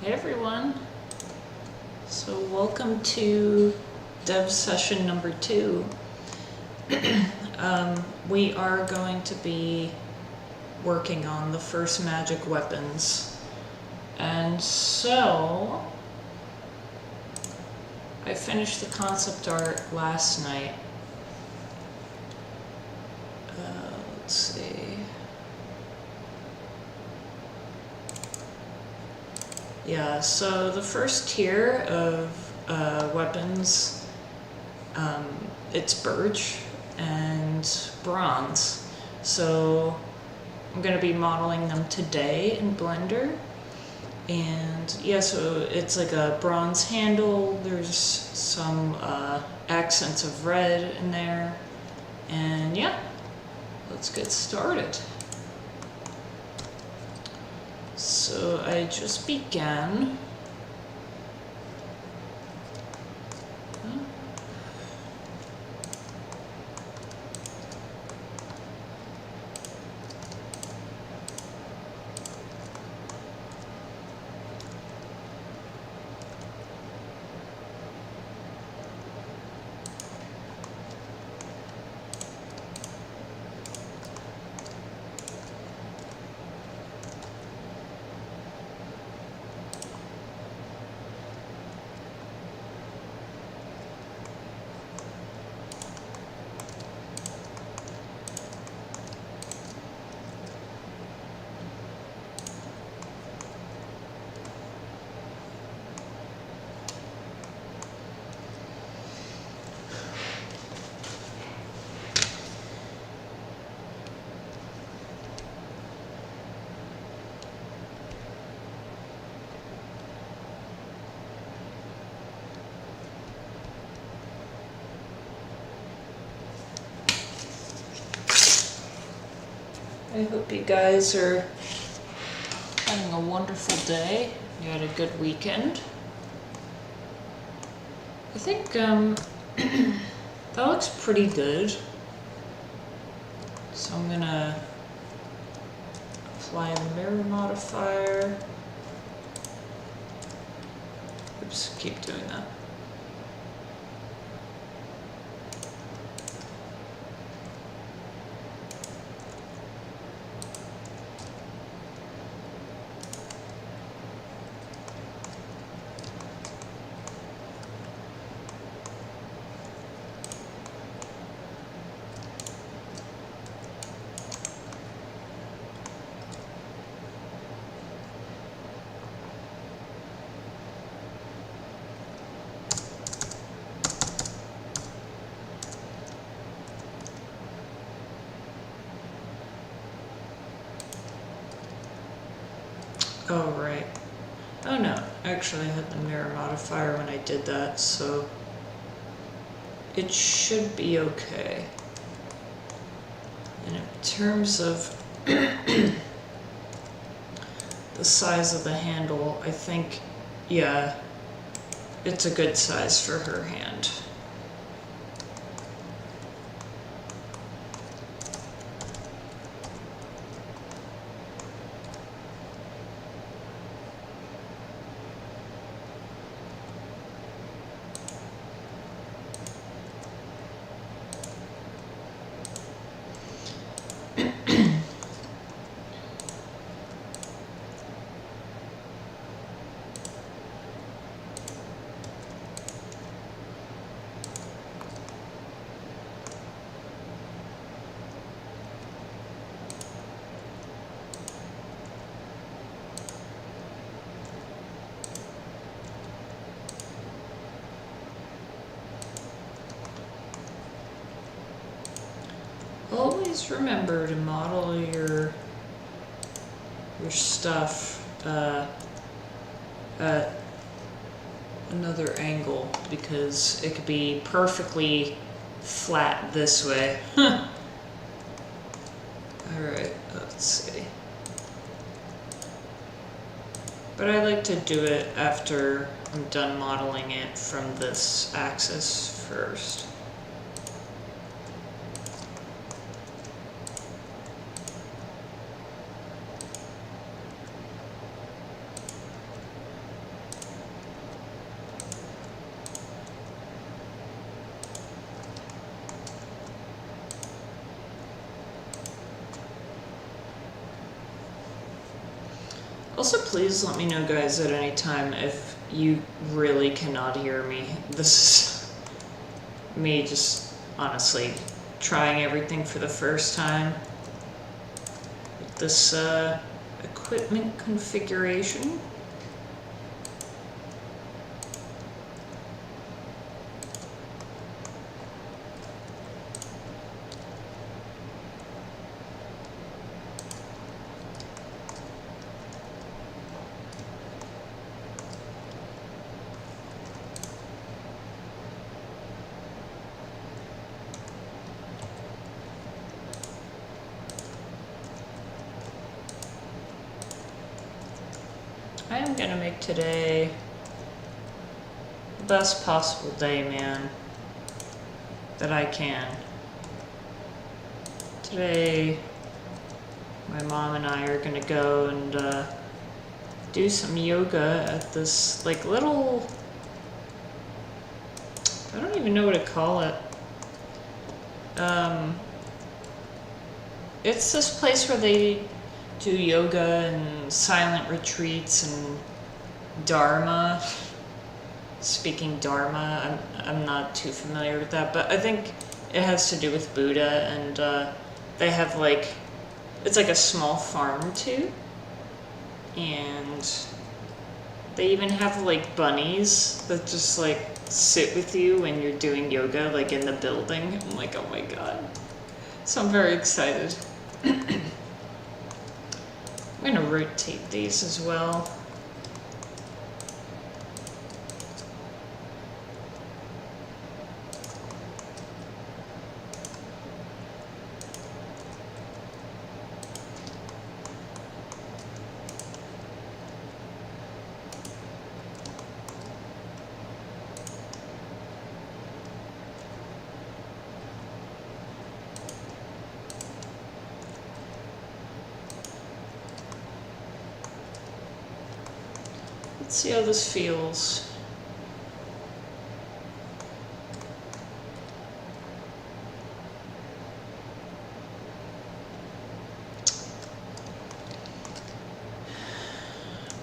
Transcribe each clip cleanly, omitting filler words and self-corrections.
Hey everyone. So welcome to dev session number 2. We are going to be working on the first magic weapons. And so I finished the concept art last night. Let's see. Yeah, so the first tier of weapons, it's Birch and bronze. So I'm going to be modeling them today in Blender. And yeah, so it's like a bronze handle, there's some accents of red in there. And yeah, let's get started. So I just began. I hope you guys are having a wonderful day. You had a good weekend. I think that looks pretty good. So I'm gonna apply a mirror modifier. Oops, keep doing that. Oh, right. Oh no, actually I had the mirror modifier when I did that, so it should be okay. And in terms of the size of the handle, I think, yeah, it's a good size for her hand. Always remember to model your stuff at another angle, because it could be perfectly flat this way. Alright, let's see. But I like to do it after I'm done modeling it from this axis first. Also, please let me know, guys, at any time if you really cannot hear me. This is me just honestly trying everything for the first time with this equipment configuration. I am gonna make today the best possible day, man, that I can. Today, my mom and I are gonna go and do some yoga at this like little, I don't even know what to call it. It's this place where they do yoga and silent retreats and Dharma. Speaking Dharma, I'm not too familiar with that, but I think it has to do with Buddha, and they have like, it's like a small farm too, and they even have like bunnies that just like sit with you when you're doing yoga, like in the building. I'm like, oh my god. So I'm very excited. I'm gonna rotate these as well. Let's see how this feels.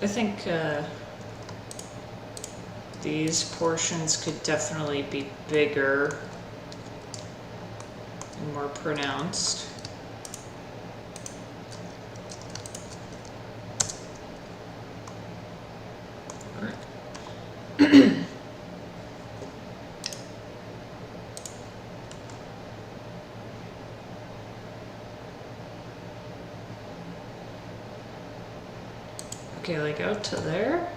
I think these portions could definitely be bigger and more pronounced. Okay, like out to there.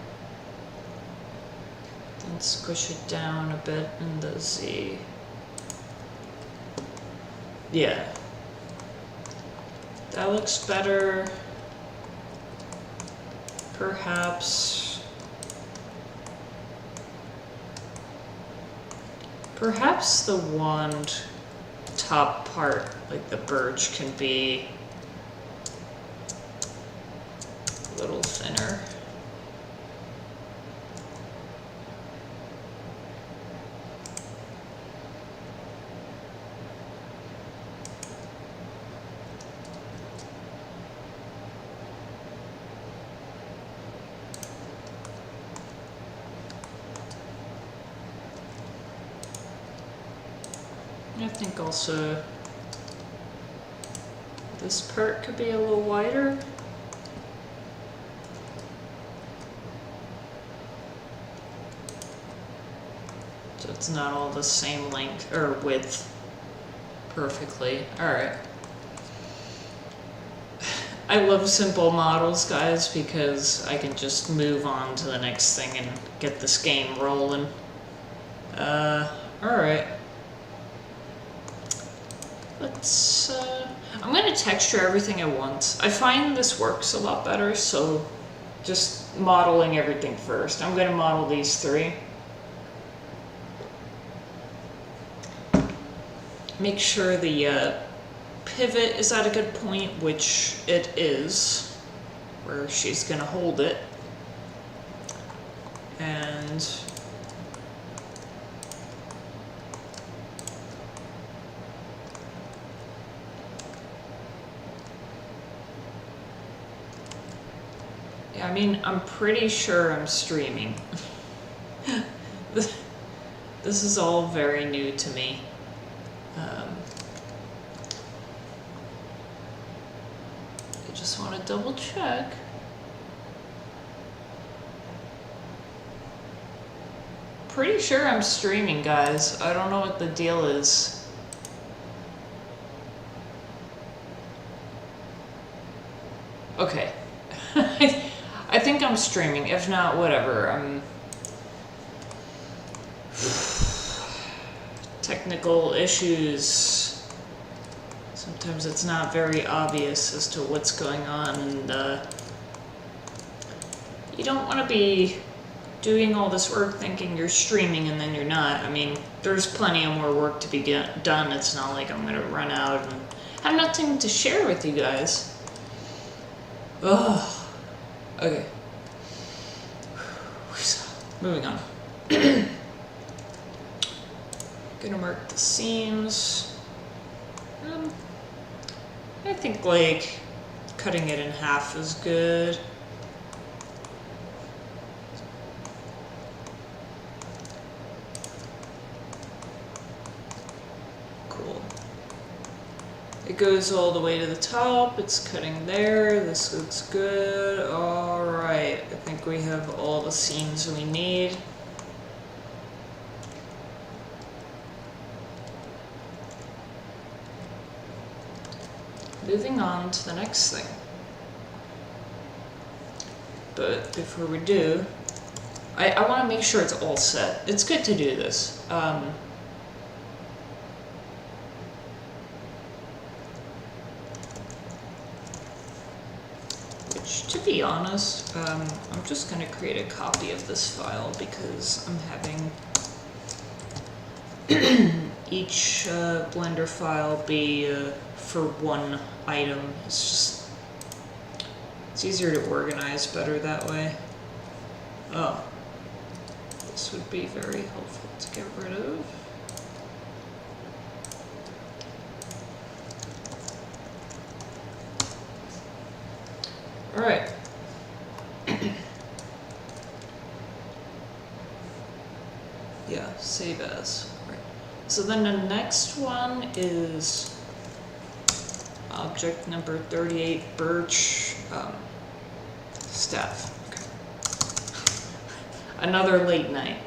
Then squish it down a bit in the Z. Yeah. That looks better. Perhaps the wand top part, like the birch, can be a little thinner. I think also this part could be a little wider. So it's not all the same length or width perfectly. Alright. I love simple models, guys, because I can just move on to the next thing and get this game rolling. Alright. Let's, I'm gonna texture everything at once. I find this works a lot better, so just modeling everything first. I'm gonna model these three. Make sure the pivot is at a good point, which it is, where she's gonna hold it. And Yeah, I mean, I'm pretty sure I'm streaming. This is all very new to me. I just want to double check. Pretty sure I'm streaming, guys. I don't know what the deal is. Okay. I think I'm streaming. If not, whatever. Technical issues. Sometimes it's not very obvious as to what's going on, and you don't want to be doing all this work thinking you're streaming and then you're not. I mean, there's plenty of more work to be done. It's not like I'm gonna run out and have nothing to share with you guys. Ugh. Okay. Moving on. Gonna mark the seams. I think like cutting it in half is good. It goes all the way to the top, it's cutting there, this looks good. Alright, I think we have all the seams we need. Moving on to the next thing. But before we do, I want to make sure it's all set. It's good to do this. To be honest, I'm just going to create a copy of this file because I'm having each Blender file be for one item. It's easier to organize better that way. Oh, this would be very helpful to get rid of. Alright. Yeah, save as. Right. So then the next one is object number 38, Birch staff. Okay. Another late night.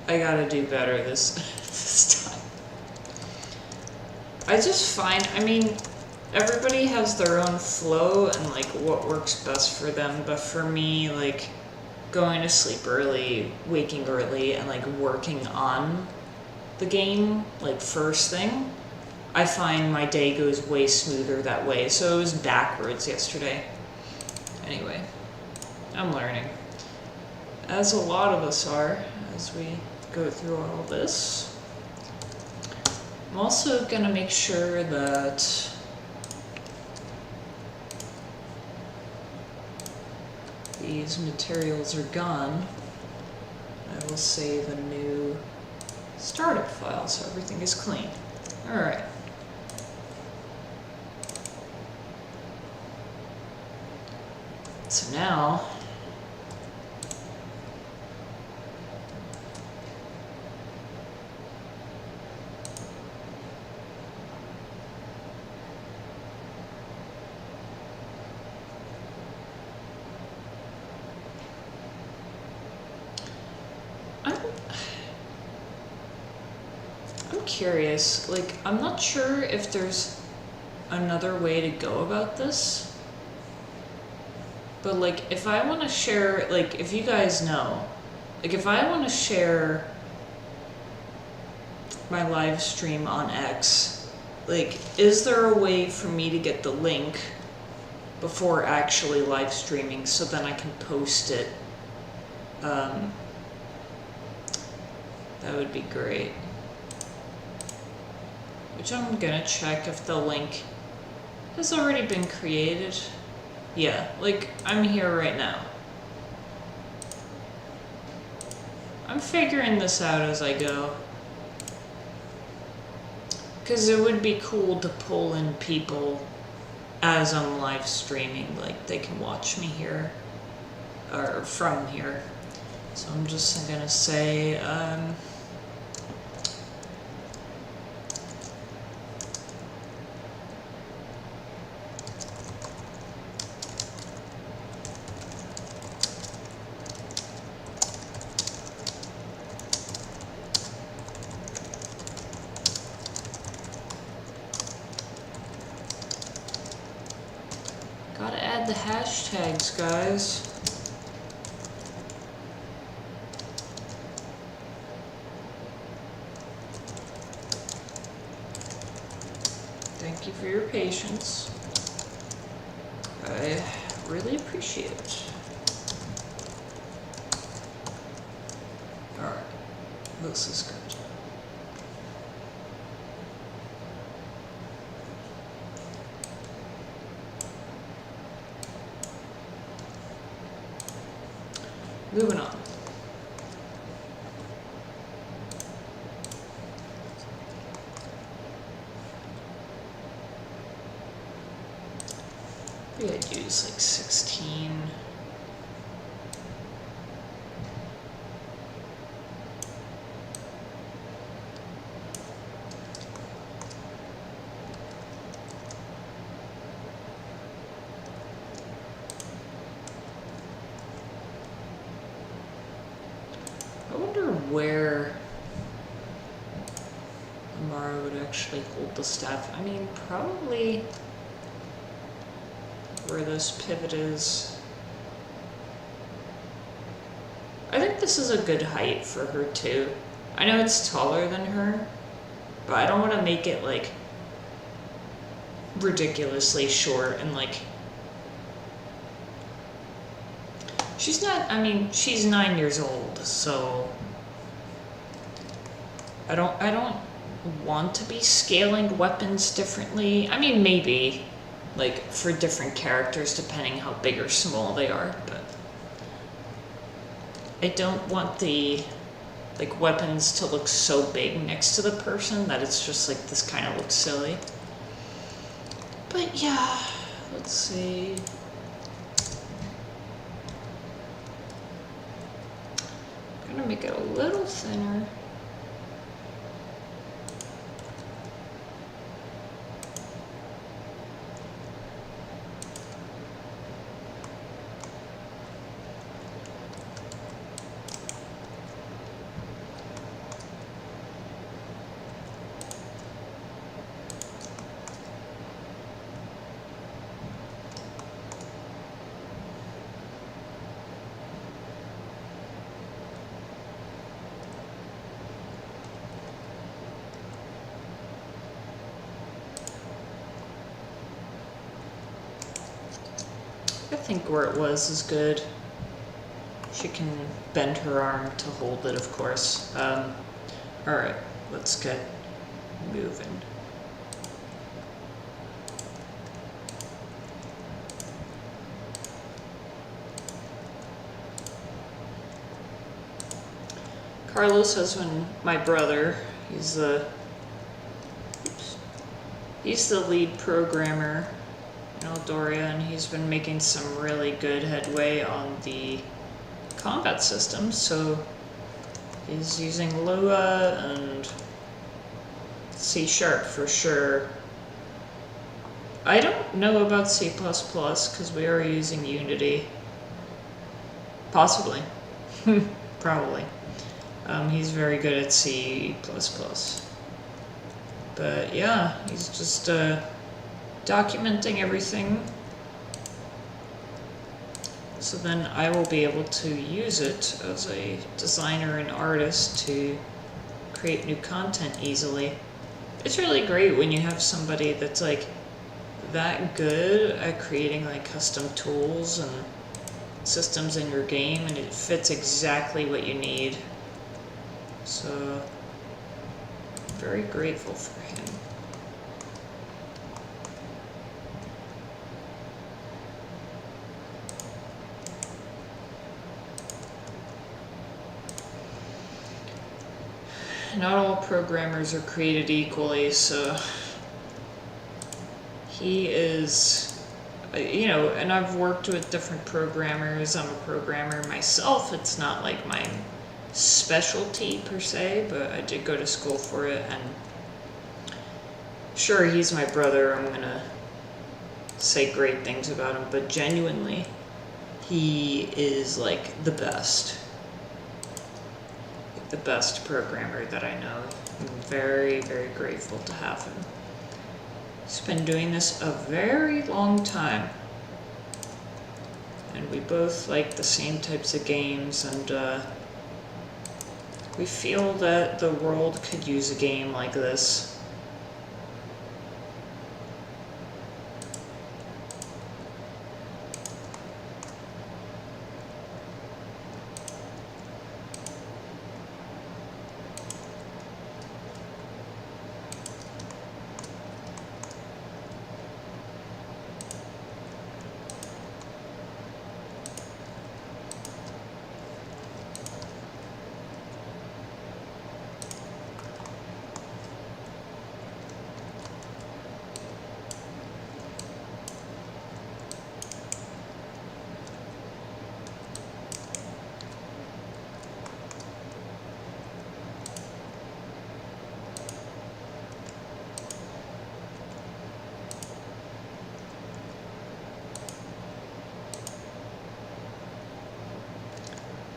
I gotta do better this time. I just find, I mean, everybody has their own flow and like what works best for them, but for me, like going to sleep early, waking early, and like working on the game like first thing, I find my day goes way smoother that way. So it was backwards yesterday. Anyway, I'm learning, as a lot of us are, as we go through all this. I'm also gonna make sure that these materials are gone. I will save a new startup file so everything is clean. Alright. So now, I'm curious, like, I'm not sure if there's another way to go about this. But like, if I want to share, like, if you guys know, like, if I want to share my live stream on X, like, is there a way for me to get the link before actually live streaming so then I can post it? That would be great. Which I'm gonna check if the link has already been created. Yeah, like, I'm here right now. I'm figuring this out as I go. Because it would be cool to pull in people as I'm live streaming, like they can watch me here or from here. So I'm just gonna say gotta add the hashtags, guys. Thank you for your patience. I really appreciate it. Alright, this is good. Moving on. Maybe I'd use like 16. I wonder where Amara would actually hold the staff. I mean, probably where this pivot is. I think this is a good height for her too. I know it's taller than her, but I don't want to make it like ridiculously short and like she's not, I mean, she's 9 years old, so I don't want to be scaling weapons differently. I mean, maybe like for different characters depending how big or small they are, but I don't want the like weapons to look so big next to the person that it's just like this kind of looks silly. But yeah, let's see. I'm gonna make it a little thinner. I think where it was is good. She can bend her arm to hold it, of course. Alright, let's get moving. Carlos has been my brother. He's the lead programmer in Eldoria, and he's been making some really good headway on the combat system. So he's using Lua and C# for sure. I don't know about C++ because we are using Unity. Possibly. Probably. He's very good at C++. But yeah, he's just documenting everything. So then I will be able to use it as a designer and artist to create new content easily. It's really great when you have somebody that's like that good at creating like custom tools and systems in your game, and it fits exactly what you need. So I'm very grateful for him. Not all programmers are created equally, so he is you know, and I've worked with different programmers. I'm a programmer myself. It's not like my specialty per se, but I did go to school for it, and sure, he's my brother. I'm gonna say great things about him, but genuinely, he is like the best programmer that I know. I'm very, very grateful to have him. He's been doing this a very long time, and we both like the same types of games, and we feel that the world could use a game like this.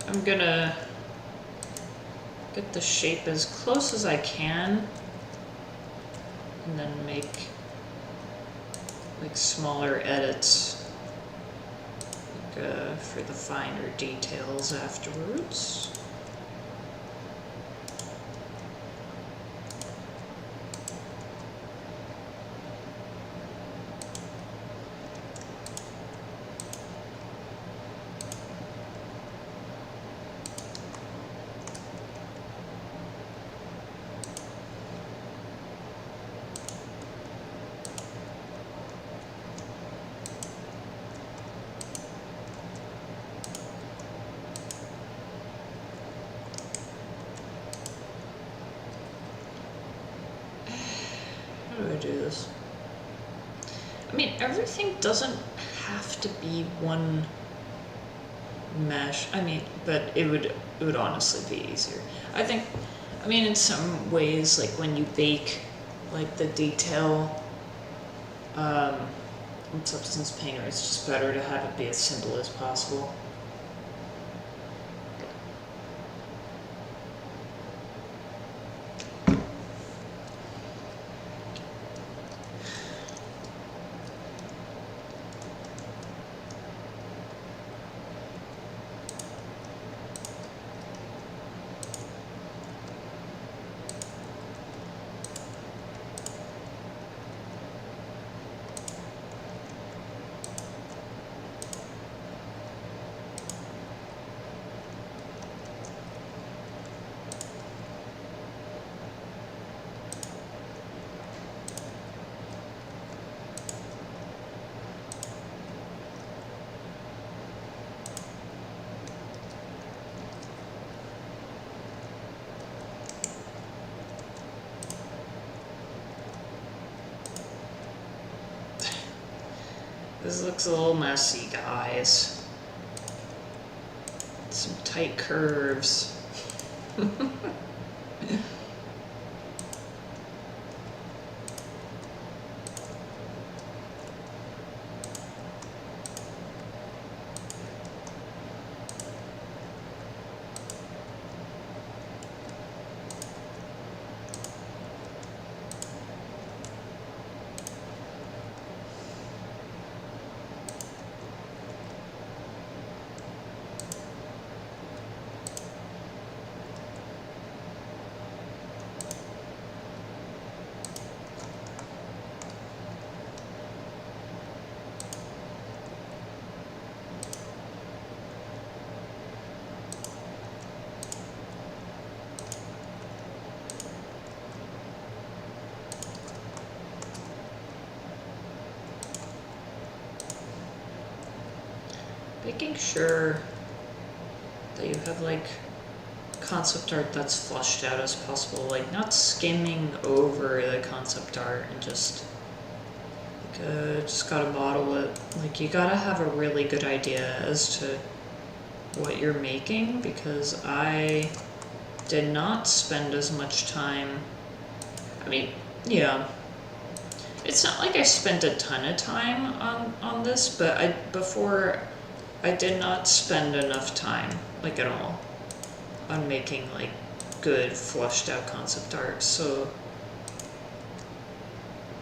I'm gonna get the shape as close as I can, and then make like smaller edits like, for the finer details afterwards. How do I do this? I mean, everything doesn't have to be one mesh. I mean, but it would honestly be easier. I think, I mean, in some ways, like when you bake, like the detail in Substance Painter, it's just better to have it be as simple as possible. This looks a little messy, guys. Some tight curves. Making sure that you have like concept art that's flushed out as possible, like not skimming over the concept art and just like just gotta model it. Like, you gotta have a really good idea as to what you're making, because I did not spend as much time. I mean, yeah, it's not like I spent a ton of time on this, but before I did not spend enough time, like, at all, on making like good flushed out concept art. So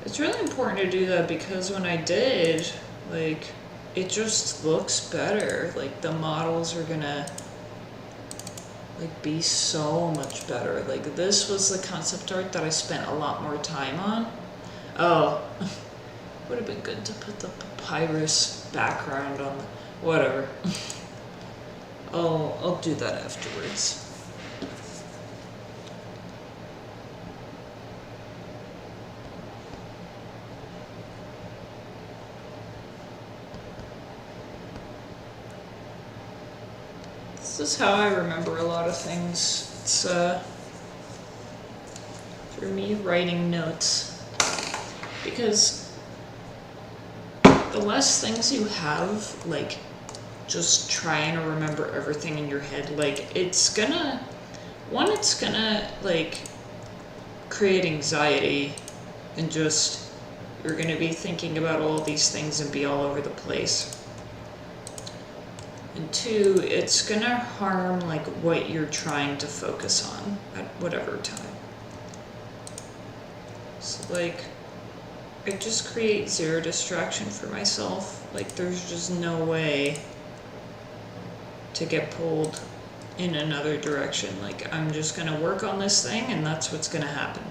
it's really important to do that, because when I did, like, it just looks better. Like, the models are gonna like be so much better. Like, this was the concept art that I spent a lot more time on. Oh, would have been good to put the papyrus background on. Whatever. I'll do that afterwards. This is how I remember a lot of things. It's through me writing notes, because the less things you have, like, just trying to remember everything in your head, like, it's gonna like create anxiety, and just you're gonna be thinking about all these things and be all over the place. And two, it's gonna harm like what you're trying to focus on at whatever time. So like, I just create zero distraction for myself. Like, there's just no way to get pulled in another direction. Like, I'm just gonna work on this thing, and that's what's gonna happen.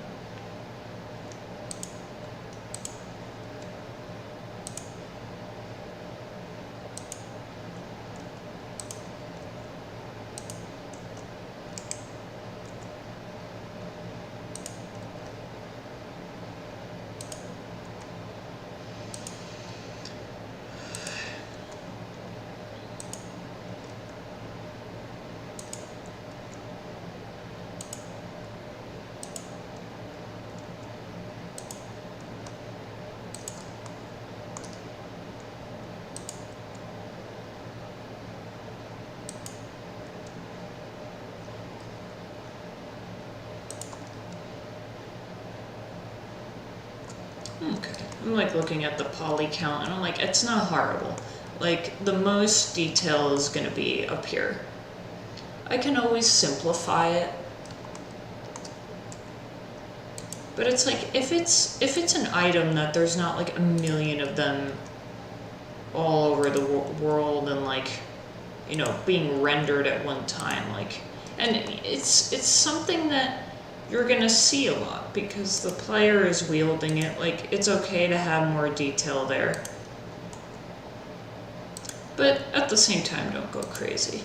Okay, I'm like looking at the poly count, and I'm like, it's not horrible. Like, the most detail is gonna be up here. I can always simplify it, but it's like, if it's an item that there's not like a million of them all over the world, and like, you know, being rendered at one time, like, and it's something that you're gonna see a lot because the player is wielding it. Like, it's okay to have more detail there, but at the same time, don't go crazy.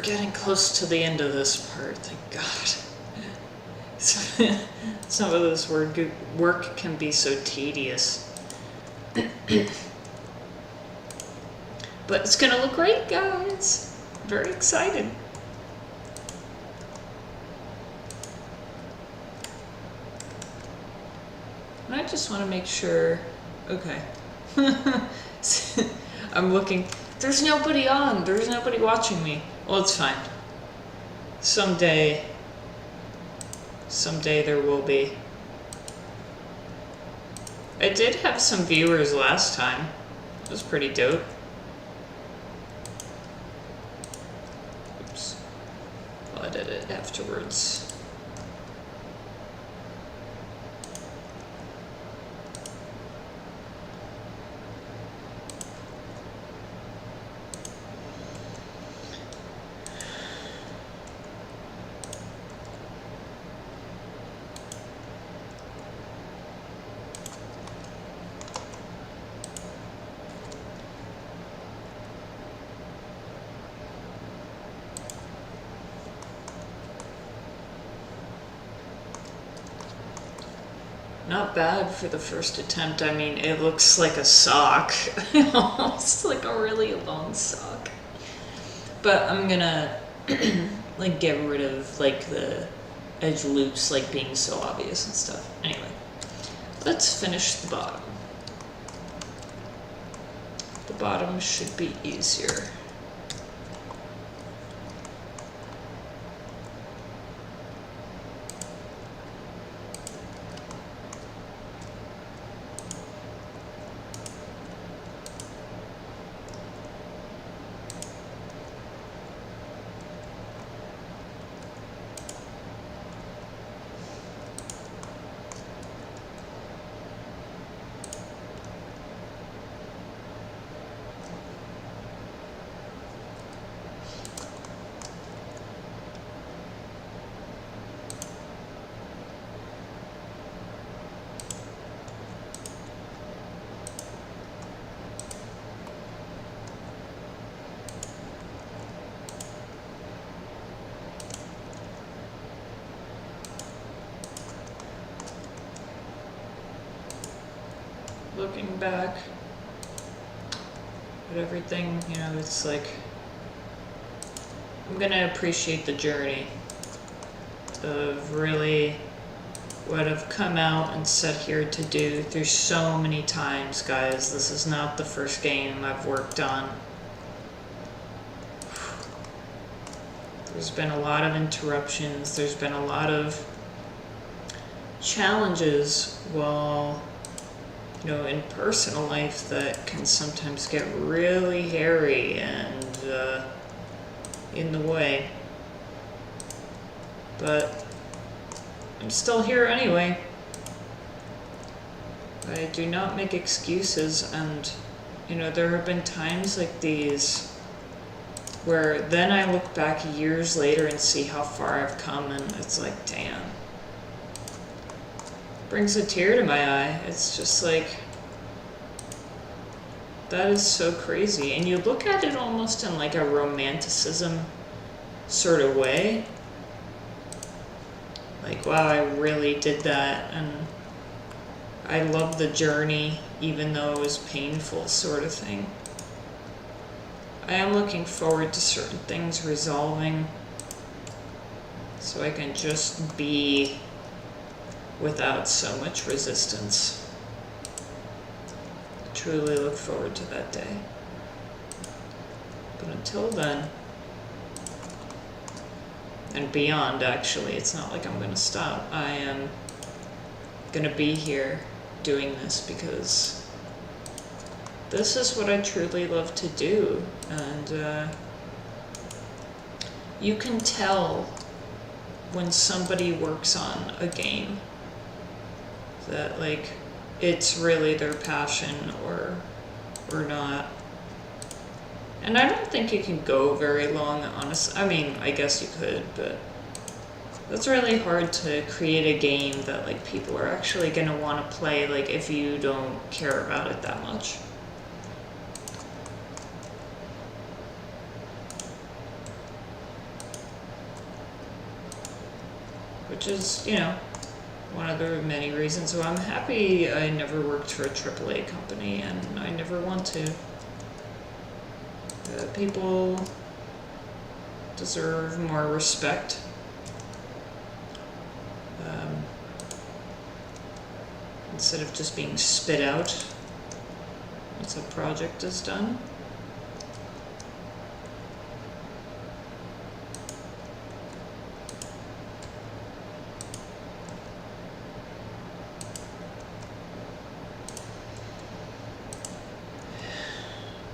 getting close to the end of this part, thank God. Some of this work can be so tedious. But it's gonna look great, guys. I'm very excited. And I just want to make sure, okay. I'm looking, there's nobody on, there's nobody watching me. Well, it's fine. Someday there will be. I did have some viewers last time. It was pretty dope. Oops. I'll edit it afterwards. Not bad for the first attempt. I mean, it looks like a sock. Almost like a really long sock. But I'm gonna like get rid of like the edge loops like being so obvious and stuff. Anyway, let's finish the bottom. The bottom should be easier. Looking back at everything, you know, it's like I'm gonna appreciate the journey of really what I've come out and set here to do through so many times, guys. This is not the first game I've worked on. There's been a lot of interruptions, there's been a lot of challenges while, you know, in personal life that can sometimes get really hairy and in the way. But I'm still here anyway. I do not make excuses, and you know, there have been times like these where then I look back years later and see how far I've come, and it's like, damn. Brings a tear to my eye. It's just like, that is so crazy. And you look at it almost in like a romanticism sort of way. Like, wow, I really did that, and I love the journey even though it was painful, sort of thing. I am looking forward to certain things resolving so I can just be without so much resistance. I truly look forward to that day. But until then, and beyond, actually, it's not like I'm gonna stop. I am gonna be here doing this because this is what I truly love to do. And you can tell when somebody works on a game that like it's really their passion or not. And I don't think you can go very long, honestly. I mean, I guess you could, but that's really hard to create a game that like people are actually gonna want to play, like if you don't care about it that much. which is, you know, one of the many reasons. So I'm happy I never worked for a AAA company, and I never want to. People deserve more respect. Instead of just being spit out once a project is done.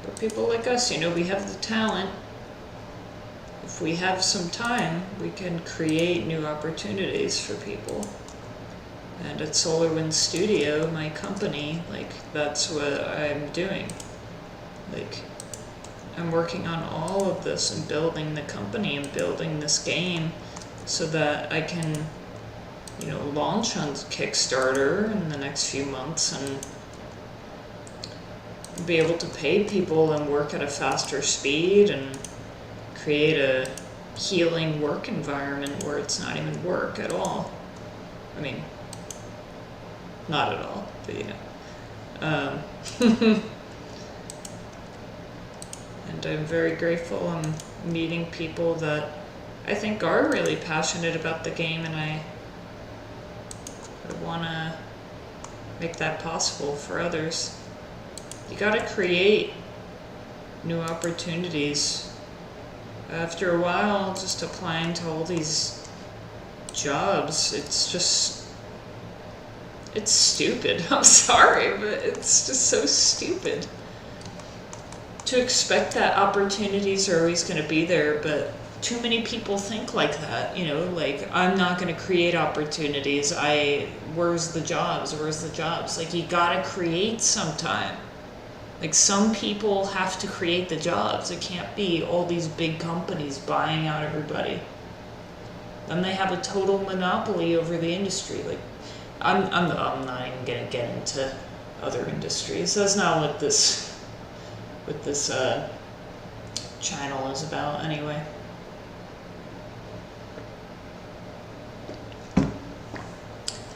But people like us, you know, we have the talent. If we have some time, we can create new opportunities for people. And at SolarWind Studio, my company, like, that's what I'm doing. Like, I'm working on all of this and building the company and building this game so that I can, you know, launch on Kickstarter in the next few months and be able to pay people and work at a faster speed and create a healing work environment where it's not even work at all. I mean, not at all, but you know. And I'm very grateful. I'm meeting people that I think are really passionate about the game, and I want to make that possible for others. You gotta create new opportunities. After a while, just applying to all these jobs, it's stupid. I'm sorry, but it's just so stupid. To expect that opportunities are always going to be there, but too many people think like that, you know, like, I'm not going to create opportunities. Where's the jobs? Where's the jobs? Like, you gotta create sometime. Like, some people have to create the jobs. It can't be all these big companies buying out everybody. Then they have a total monopoly over the industry. Like, I'm not even gonna get into other industries. That's not what this channel is about, anyway.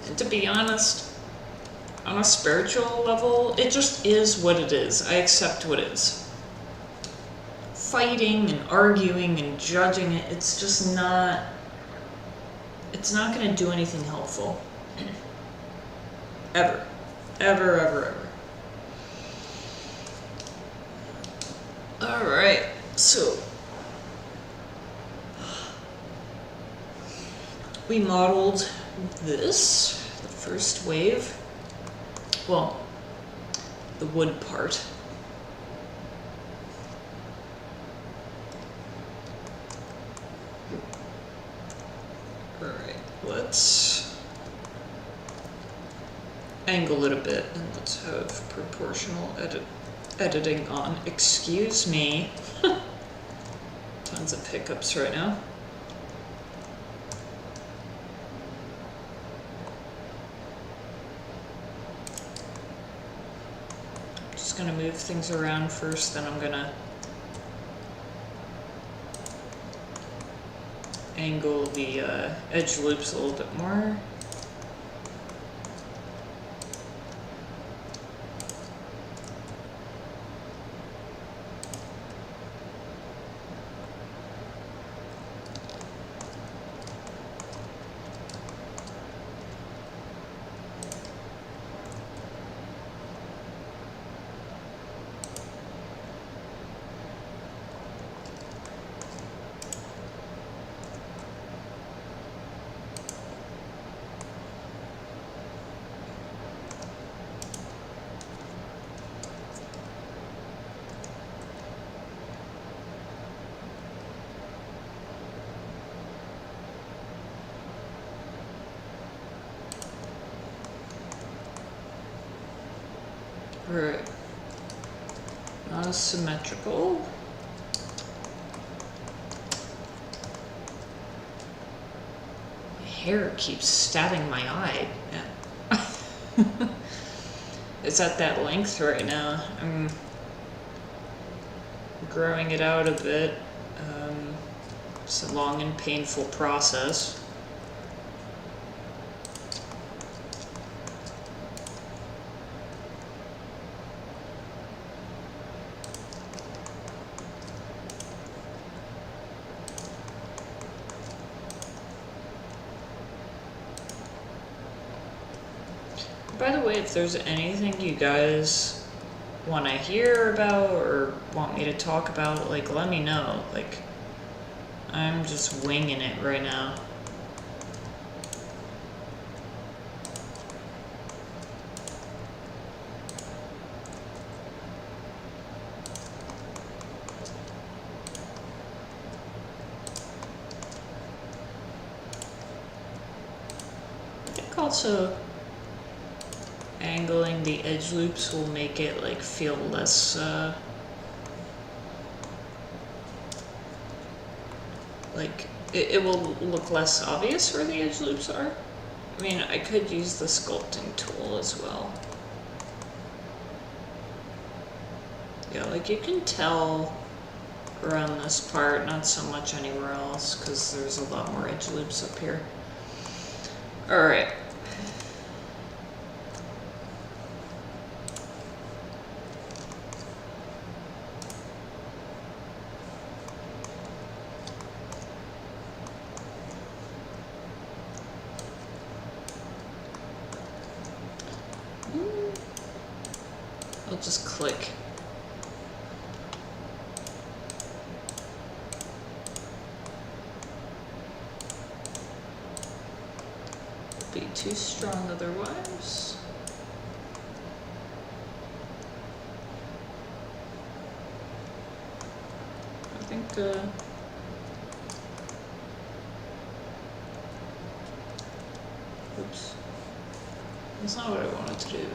And to be honest, on a spiritual level, it just is what it is. I accept what is. Fighting and arguing and judging it, it's just not. It's not gonna do anything helpful. Ever. Ever, ever, ever. Alright, so we modeled this, the first wave. Well, the wood part. Alright, let's angle it a bit, and let's have proportional editing on. Excuse me. Tons of hiccups right now. Just gonna move things around first, then I'm gonna angle the edge loops a little bit more. Right. Not as symmetrical. My hair keeps stabbing my eye. Yeah. It's at that length right now. I'm growing it out a bit. It's a long and painful process. By the way, if there's anything you guys want to hear about or want me to talk about, like, let me know. Like, I'm just winging it right now. I think also angling the edge loops will make it like feel less like it will look less obvious where the edge loops are. I mean, I could use the sculpting tool as well. Yeah, like you can tell around this part, not so much anywhere else because there's a lot more edge loops up here. All right. I'll just click. Be too strong otherwise. I think oops. That's not what I wanted to do.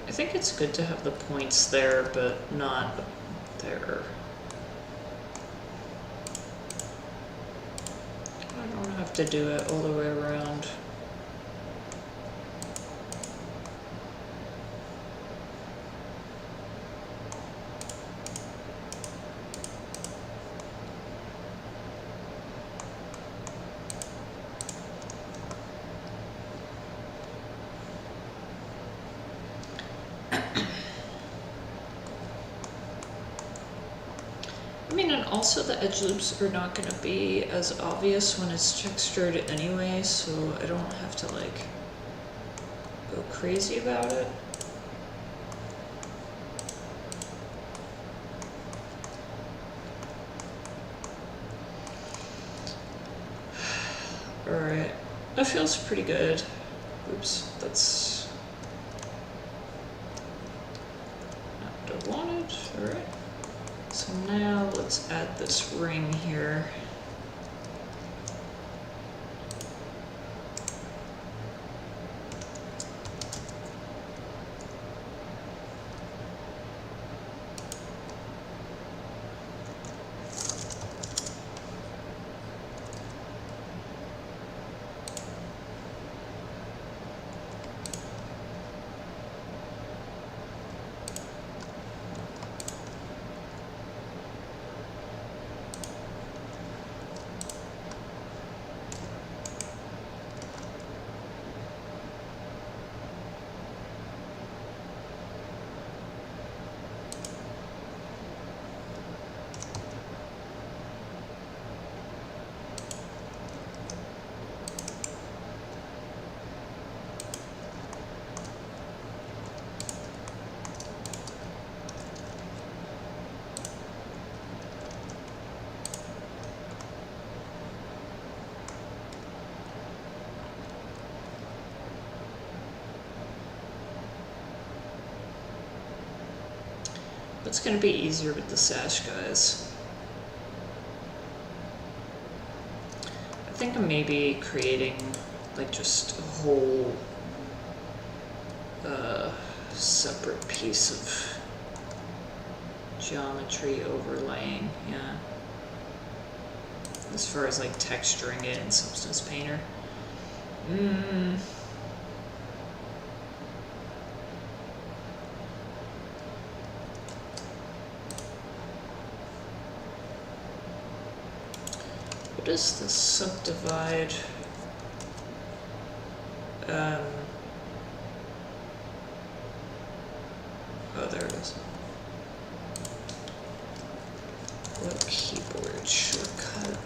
I think it's good to have the points there, but not there. I don't have to do it all the way around. I mean, and also the edge loops are not going to be as obvious when it's textured anyway, so I don't have to like go crazy about it. Alright, that feels pretty good. Oops, that's not what I wanted. Alright. So now let's add this ring here. It's going to be easier with the sash, guys. I think I'm maybe creating like just a whole separate piece of geometry overlaying, yeah. as far as like texturing it in Substance Painter. What is the subdivide? Oh, there it is. What keyboard shortcut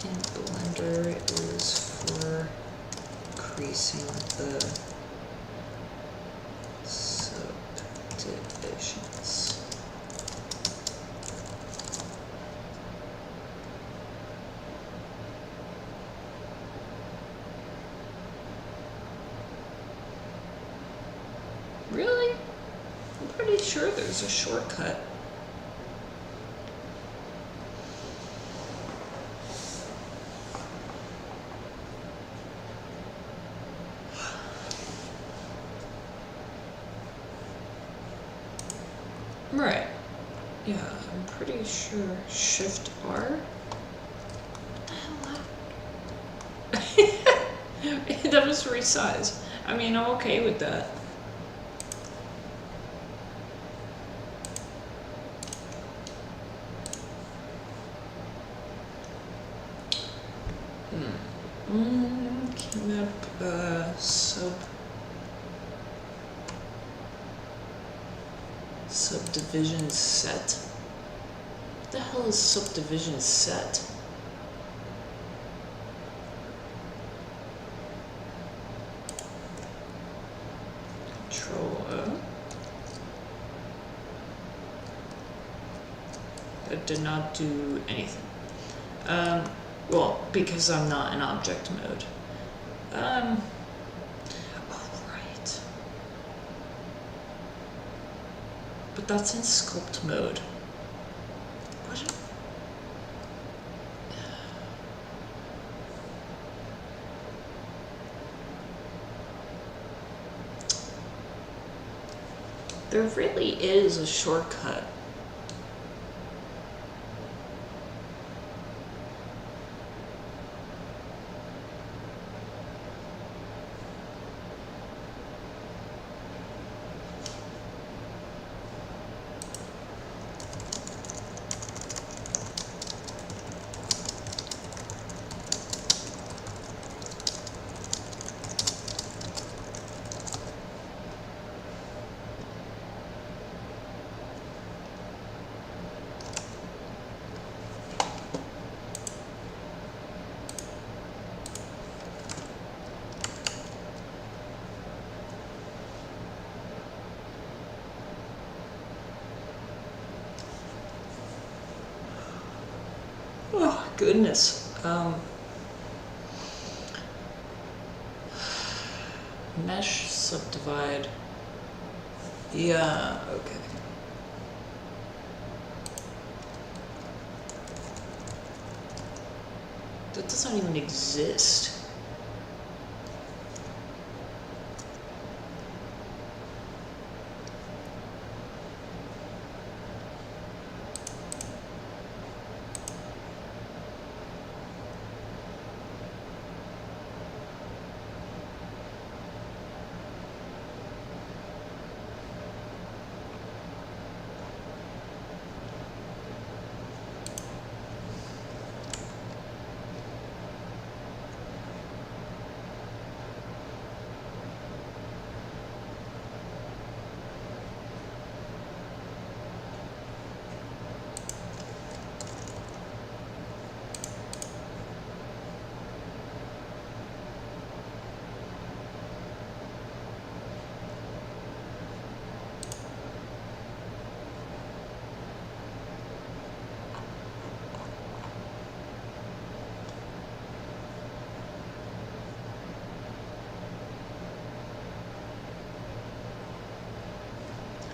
in Blender is for increasing the subdivisions? Really? I'm pretty sure there's a shortcut. Right. Yeah, I'm pretty sure. Shift R? What the hell? That was resize. I mean, I'm okay with that. Subdivision set? What the hell is subdivision set? Control O. That did not do anything. Well, because I'm not in object mode. Oh, right. But that's in sculpt mode. What? There really is a shortcut. Oh, goodness. Mesh subdivide. Yeah, okay. That doesn't even exist.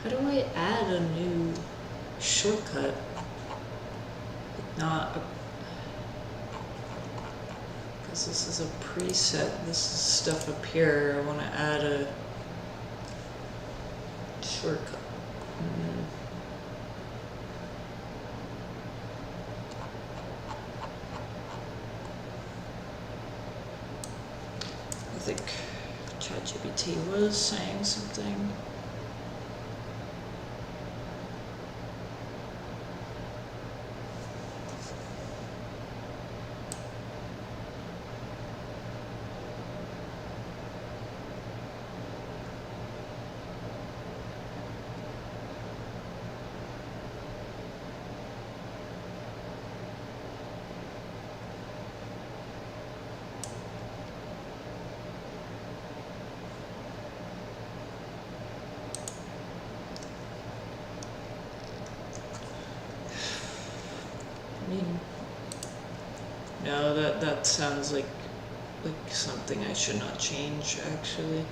How do I add a new shortcut? Not a... Because this is a preset, this is stuff up here. I want to add a shortcut. GPT was saying something. No, that sounds like something I should not change, actually.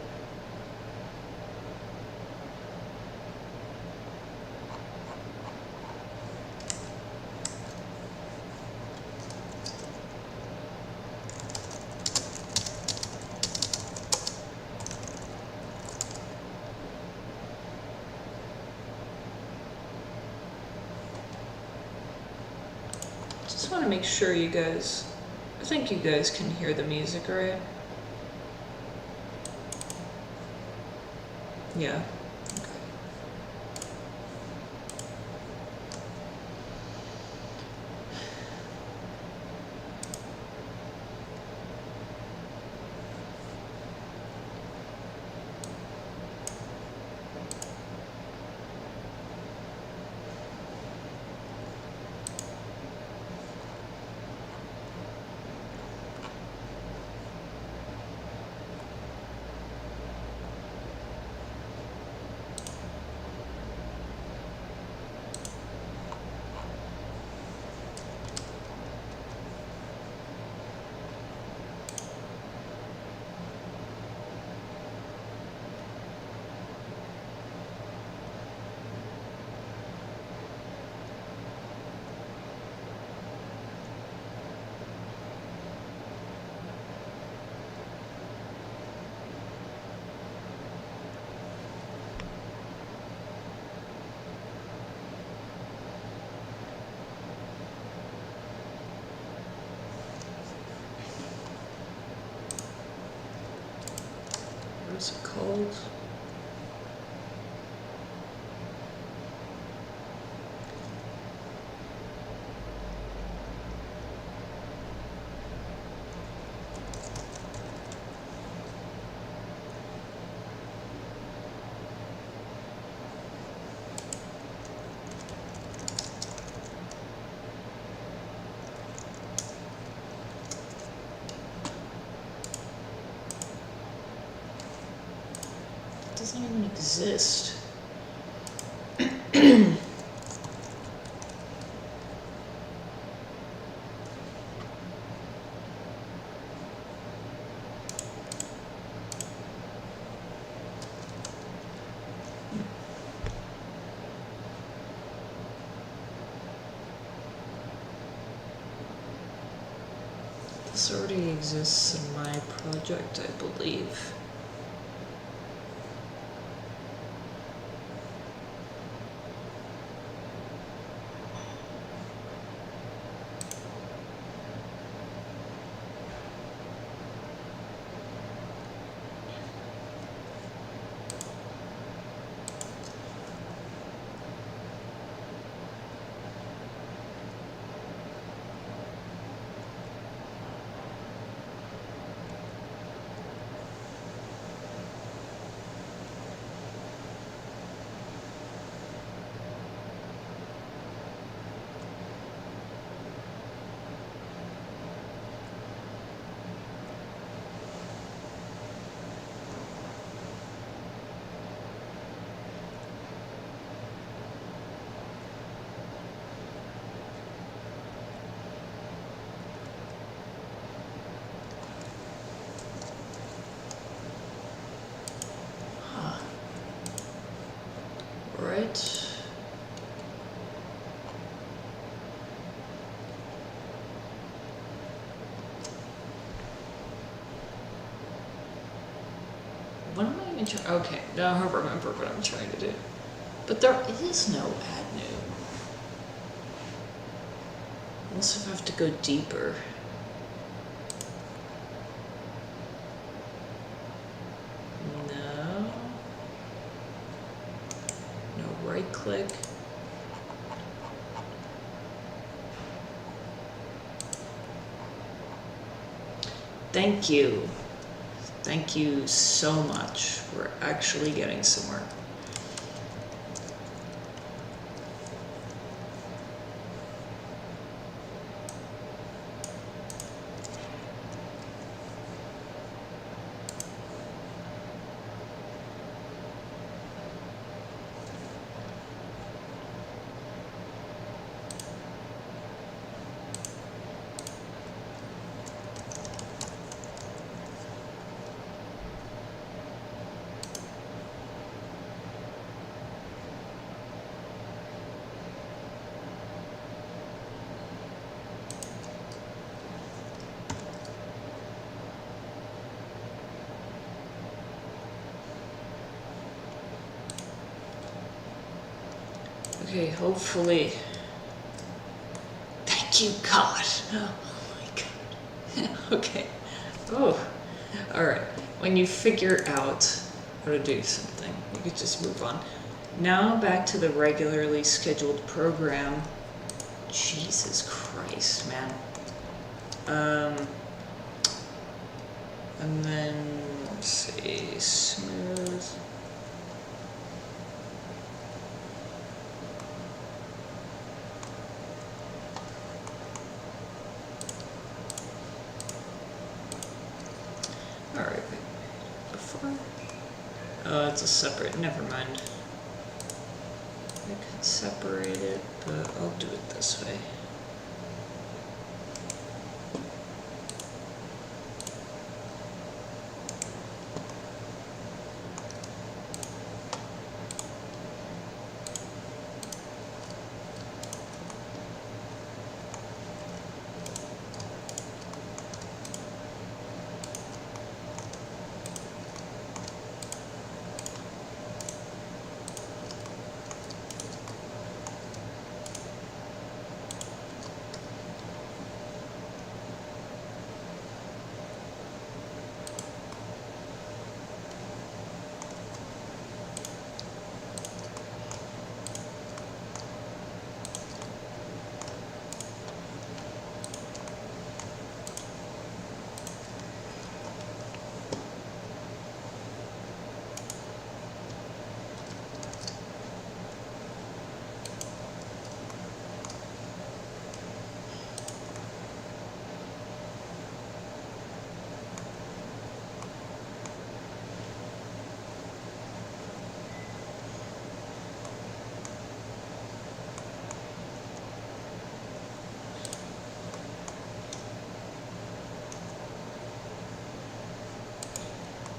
Just want to make sure you guys, I think you guys can hear the music, right? Yeah. Okay. What's it called? Doesn't even exist. This already exists in my project, I believe. Right. What am I even trying? Okay, now I remember what I'm trying to do. But there is no add new. Unless if I have to go deeper. click. Thank you. Thank you so much. We're actually getting somewhere. Okay, hopefully. Thank you, God. Oh my God. Okay. Oh, all right. When you figure out how to do something, you could just move on. Now back to the regularly scheduled program. Jesus Christ, man. And then, let's see, smooth. Alright, before. Oh, it's a separate, never mind. I could separate it, but I'll do it this way.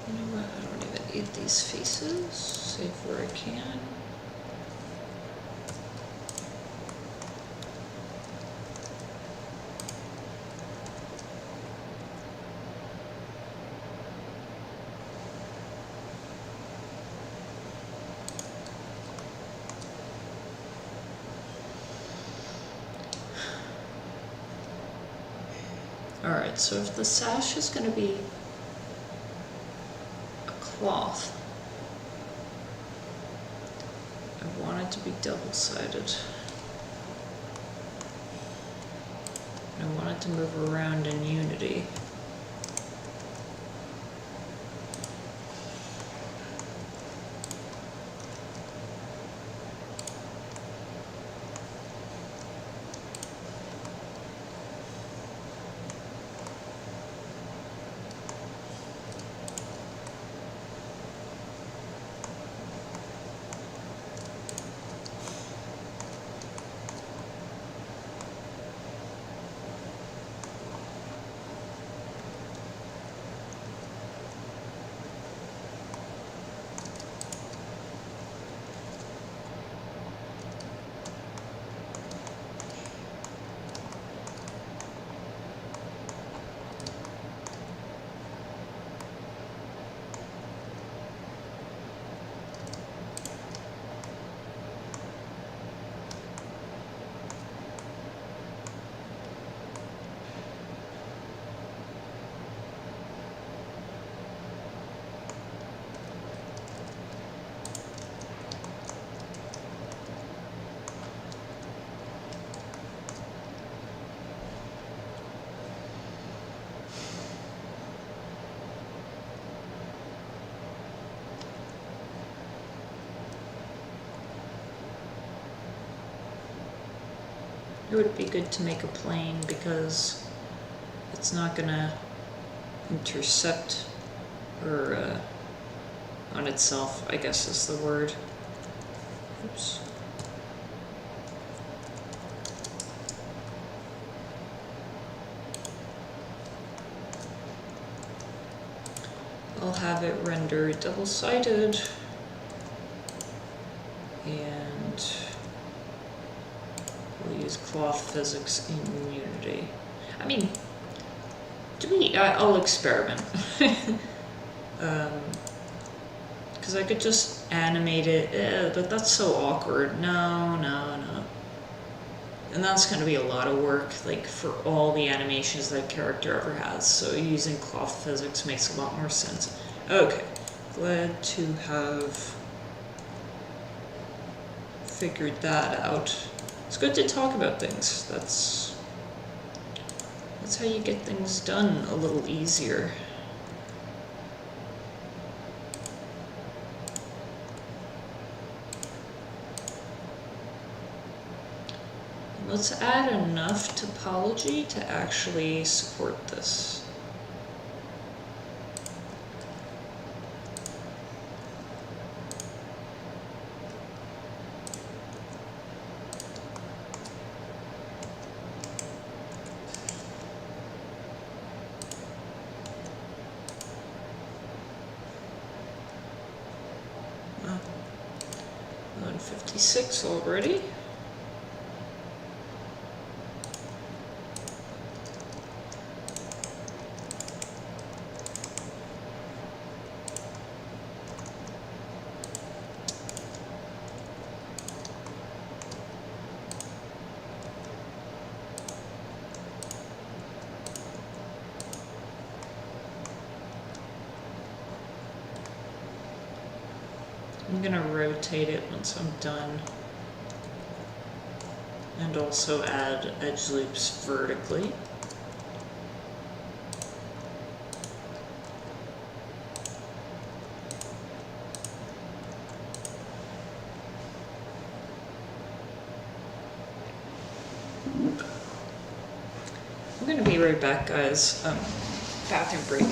You know what? I don't even need these faces. Save where I can. Alright, so if the sash is going to be a cloth, I want it to be double-sided. I want it to move around in unity. It would be good to make a plane because it's not gonna intercept or on itself, I guess is the word. Oops. I'll have it rendered double-sided and we'll use cloth physics in Unity. I mean, I'll experiment. Because I could just animate it, but that's so awkward. No. And that's going to be a lot of work, like for all the animations that character ever has. So using cloth physics makes a lot more sense. Okay, glad to have figured that out. It's good to talk about things. That's how you get things done a little easier. Let's add enough topology to actually support this. Oh, 156 already. I'm gonna rotate it once I'm done. And also add edge loops vertically. I'm gonna be right back, guys. Bathroom break.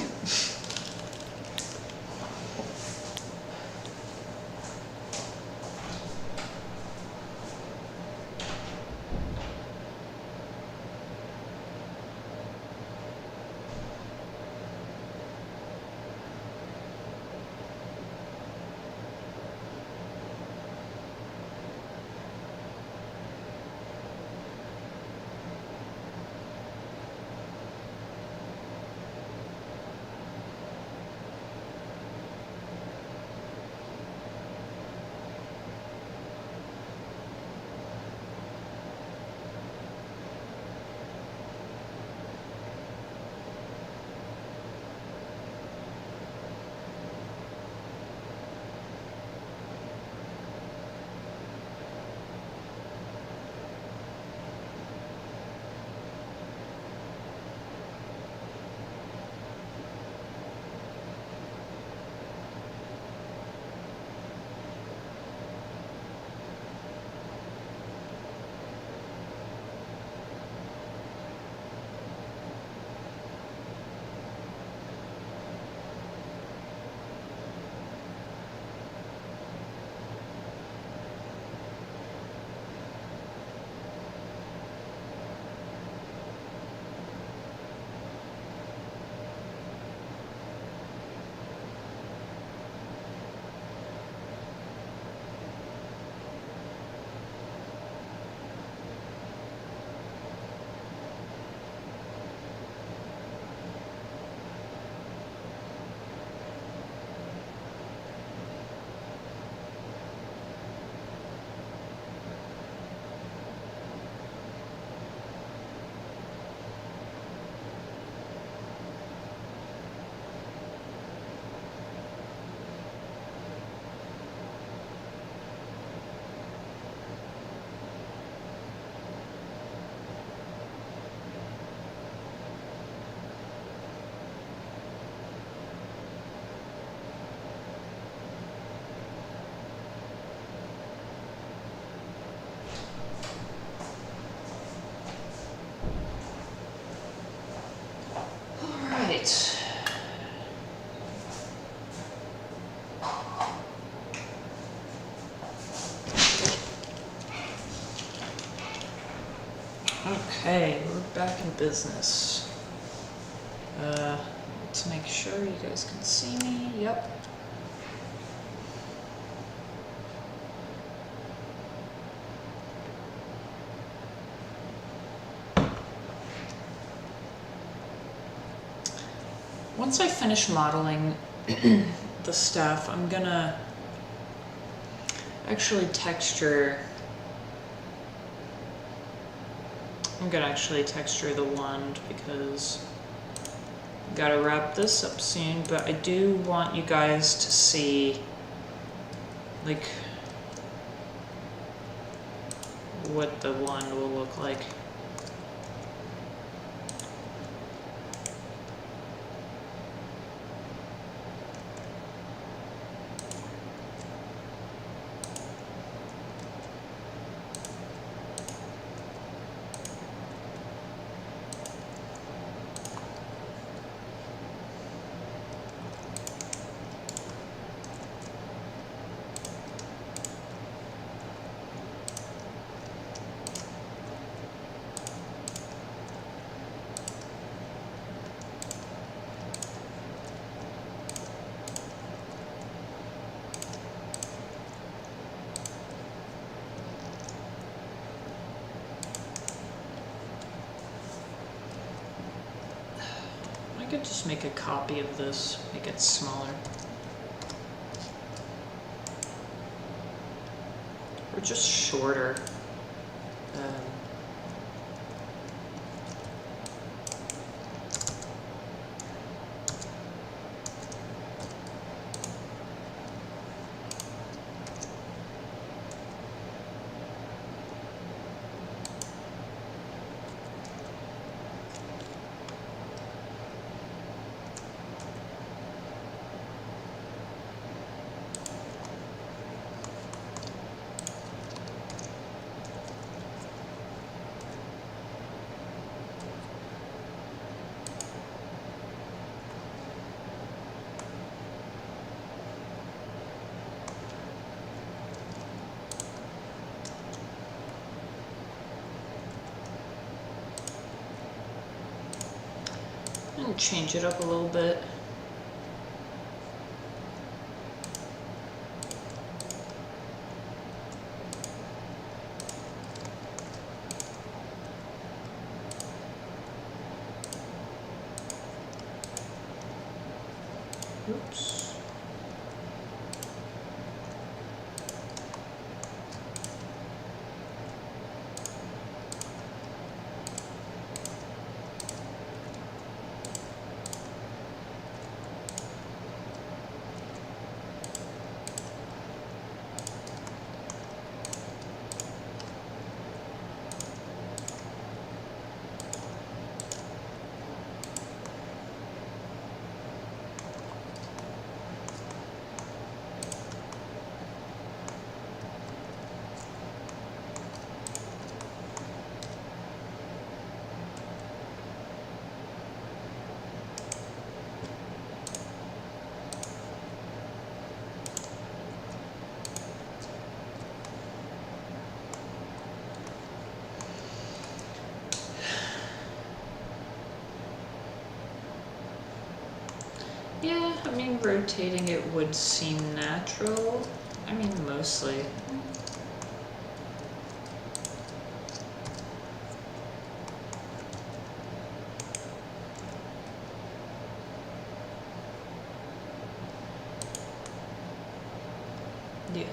right. Okay, we're back in business. Let's make sure you guys can see me. Yep. Once I finish modeling the stuff, I'm gonna actually texture. I'm gonna actually texture the wand because I've gotta wrap this up soon, but I do want you guys to see like what the wand will look like. I could just make a copy of this, make it smaller. Or just shorter. And change it up a little bit. Oops. Yeah, I mean, rotating it would seem natural. I mean, mostly. Yeah.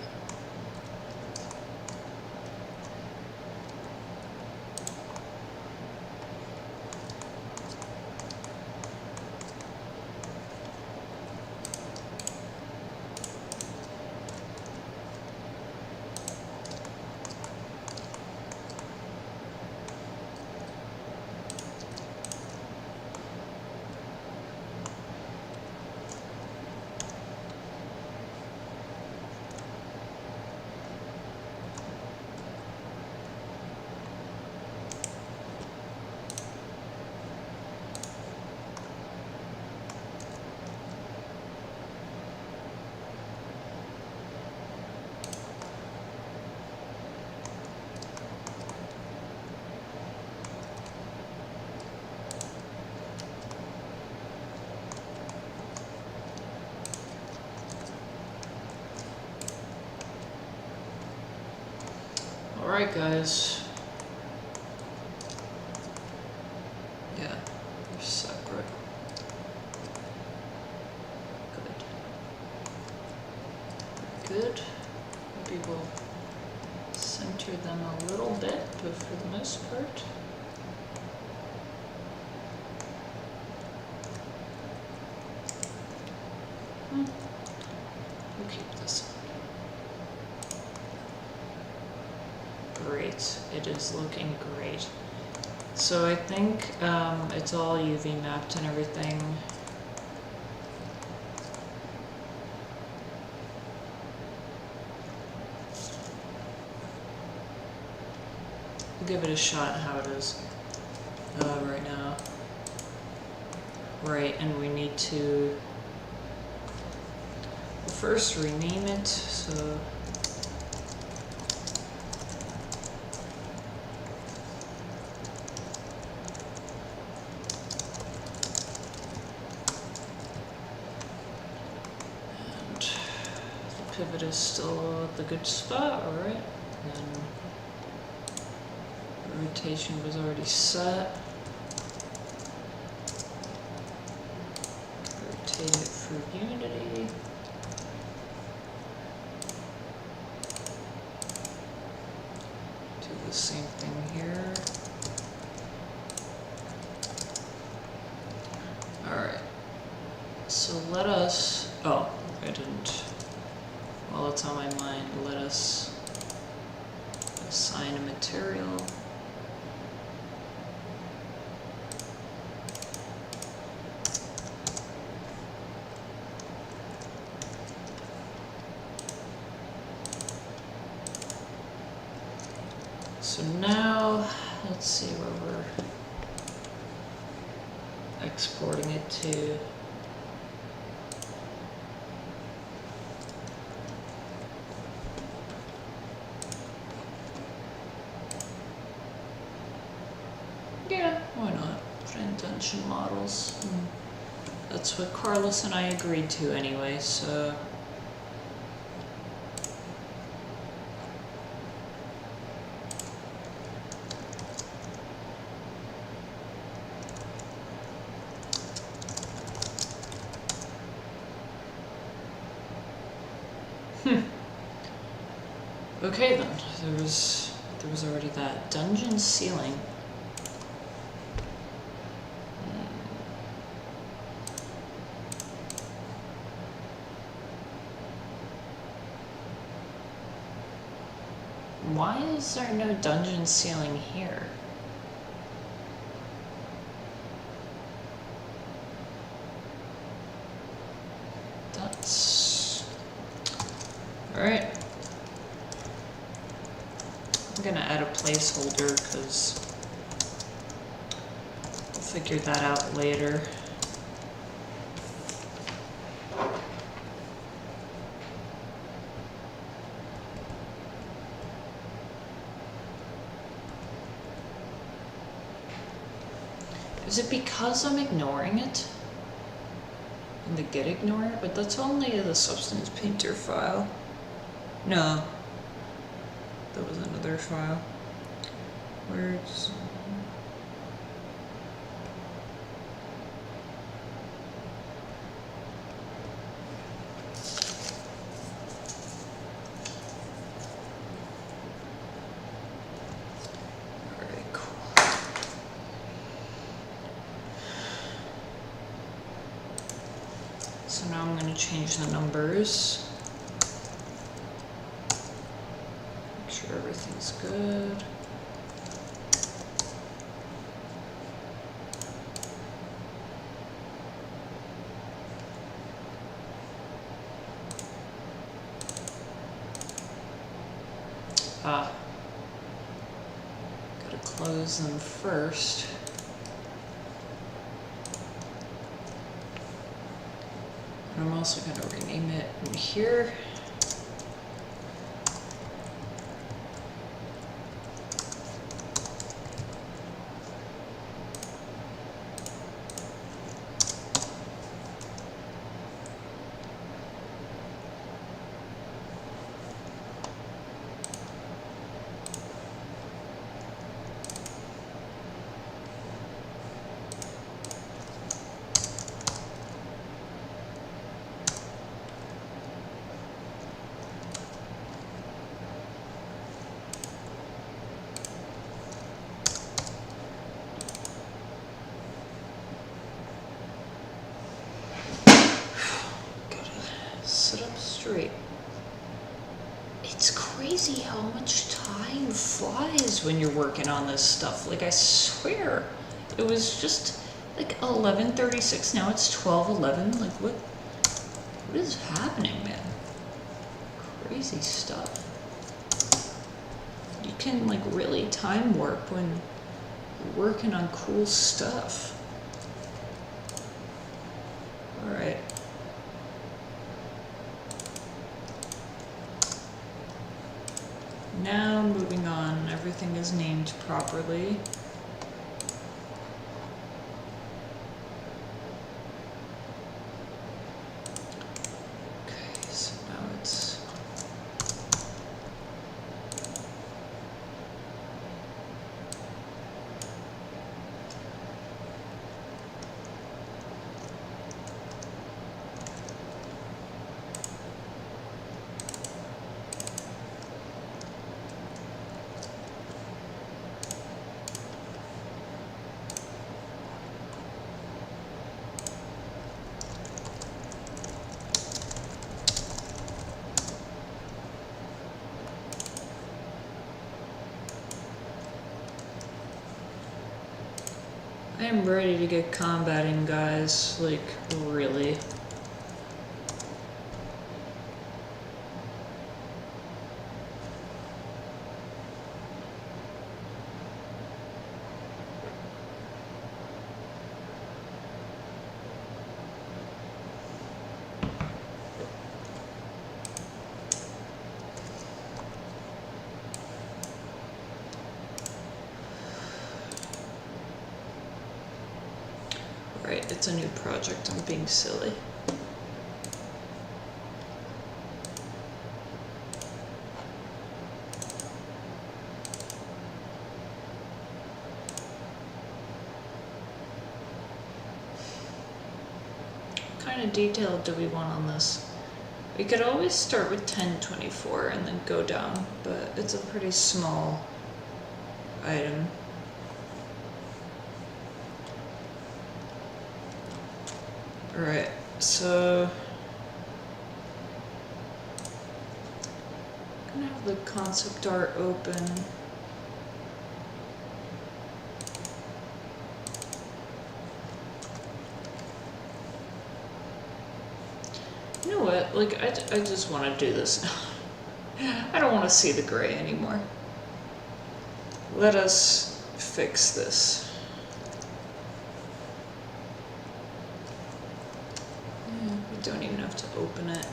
Alright guys. Yeah, they're separate. Good. Good. Maybe we'll center them a little bit, but for the most part. We'll keep this one. Great. It is looking great. So I think it's all UV mapped and everything. We'll give it a shot how it is right now. Right, and we need to first rename it, so pivot is still at the good spot, alright. And the rotation was already set. Rotate it for unity. Do the same thing here. Alright. So let us, oh, I didn't. While it's on my mind, let us assign a material. So now, let's see where we're exporting it to. Yeah, why not? Put in tension models. That's what Carlos and I agreed to anyway, so. Okay then, there was already that dungeon ceiling. Why is there no dungeon ceiling here? That's... Alright. I'm gonna add a placeholder because we'll figure that out later. Is it because I'm ignoring it? In the get ignore? But that's only the substance painter file. No. That was another file. Words. Alright, cool. So now I'm going to change the numbers. Everything's good. Gotta close them first. And I'm also gonna rename it in here. straight. It's crazy how much time flies when you're working on this stuff. Like, I swear, it was just like 11:36. Now it's 12:11. Like, what is happening, man? Crazy stuff. You can like really time warp when you're working on cool stuff. All right. Now moving on, everything is named properly. Okay, so now it's I am ready to get combating, guys, like, really. Right, it's a new project, I'm being silly. What kind of detail do we want on this? We could always start with 1024 and then go down, but it's a pretty small item. Alright, so I'm gonna have the concept art open. You know what, like, I just want to do this now. I don't want to see the gray anymore. Let us fix this. We don't even have to open it.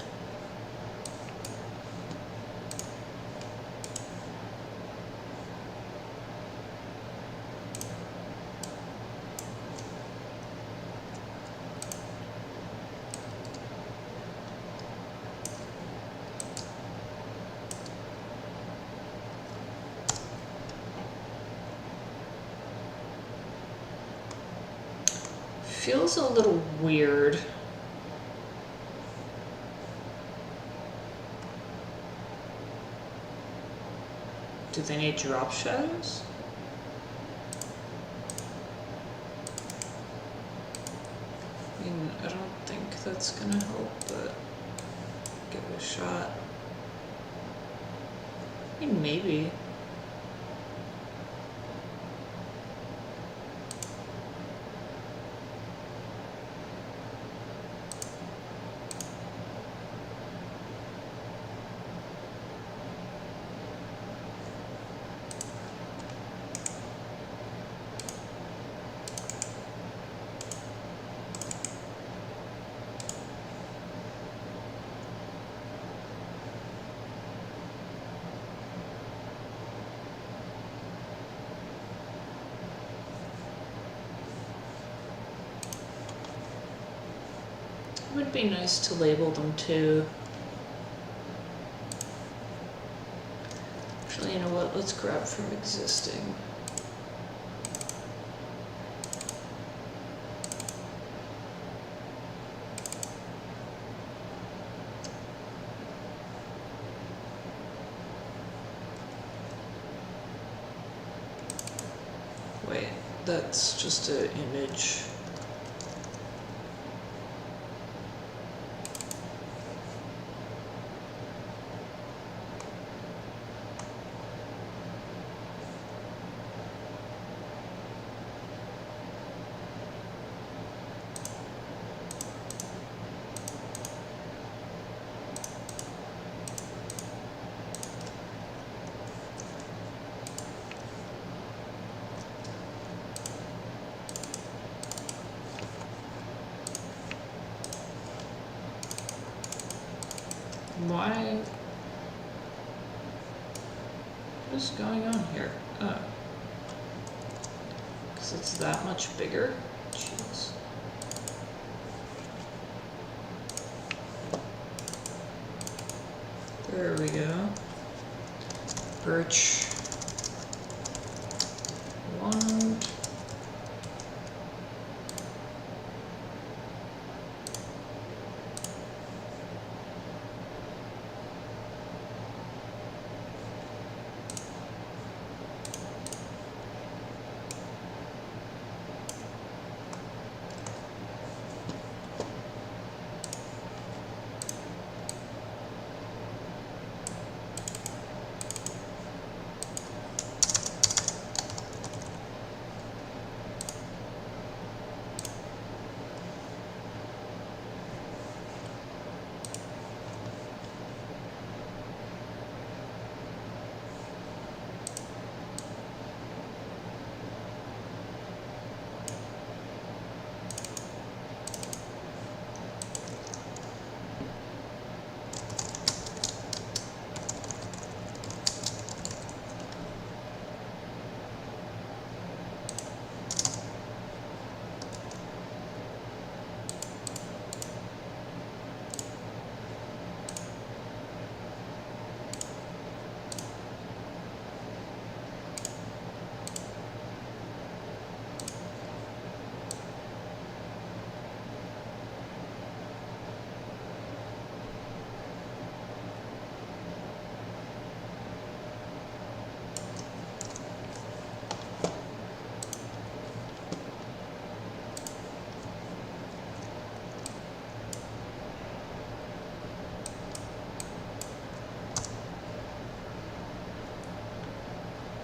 Feels a little weird. Do they need drop shadows? I mean, I don't think that's gonna help, but give it a shot. I mean, maybe. It would be nice to label them too. Actually, you know what? Let's grab from existing. Wait, that's just an image. Why? What is going on here? Oh. Because it's that much bigger? Jeez. There we go. Birch. One.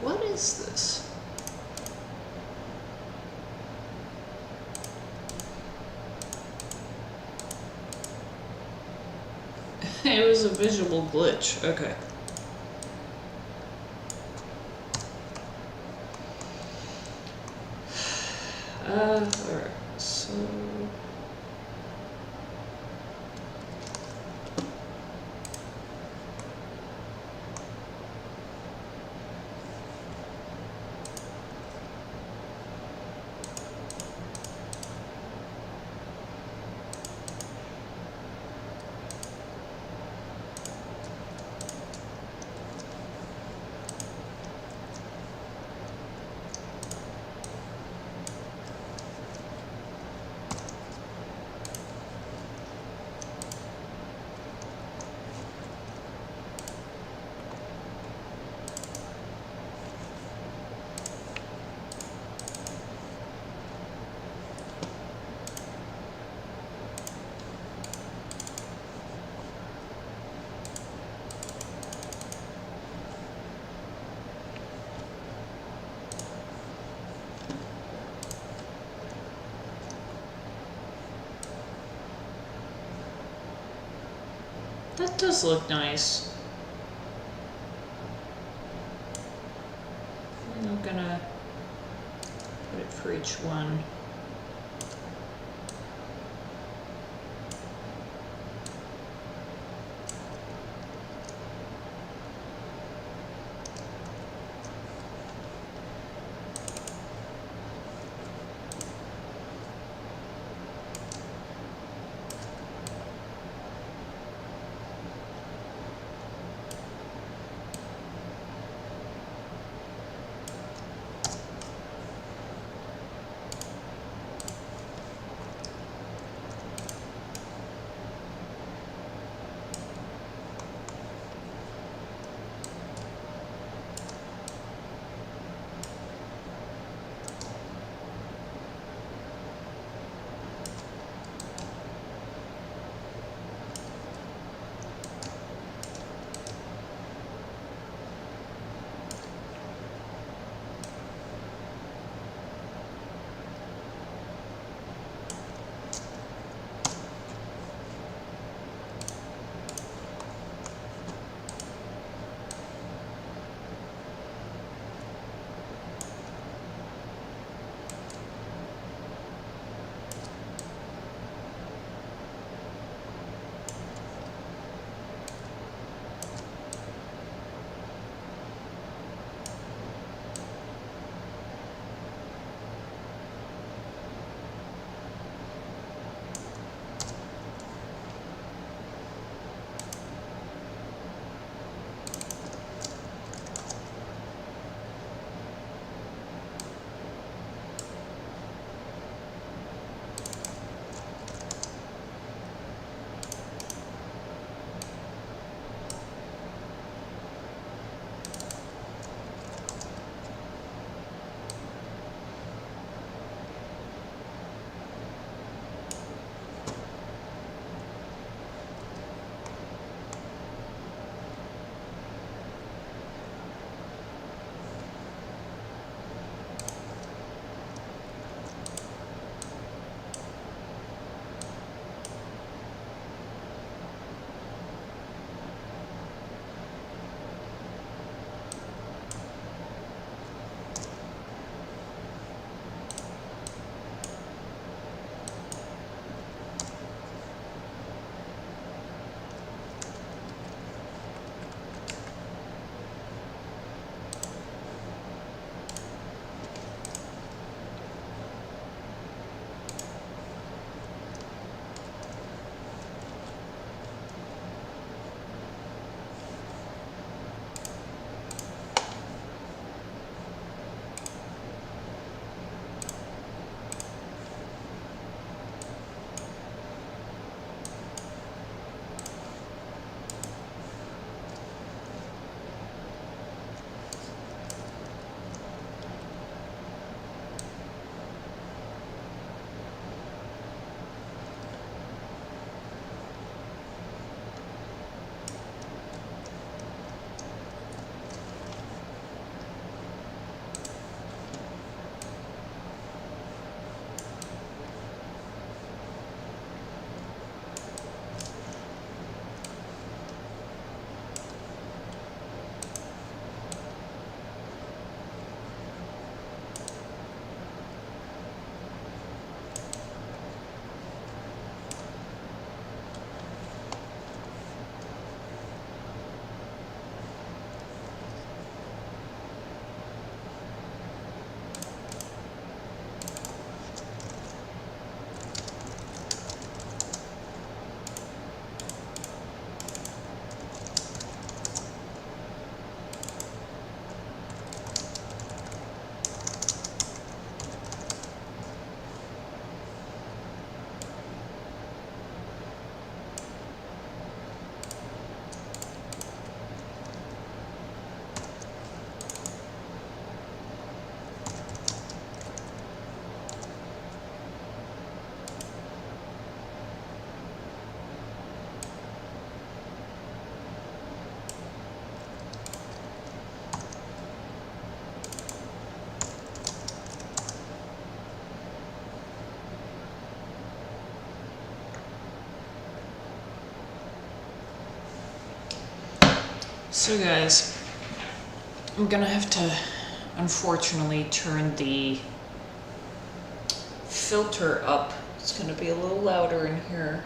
What is this? It was a visual glitch. Okay. Alright, so... That does look nice. I'm gonna put it for each one. So guys, I'm gonna have to unfortunately turn the filter up. It's gonna be a little louder in here.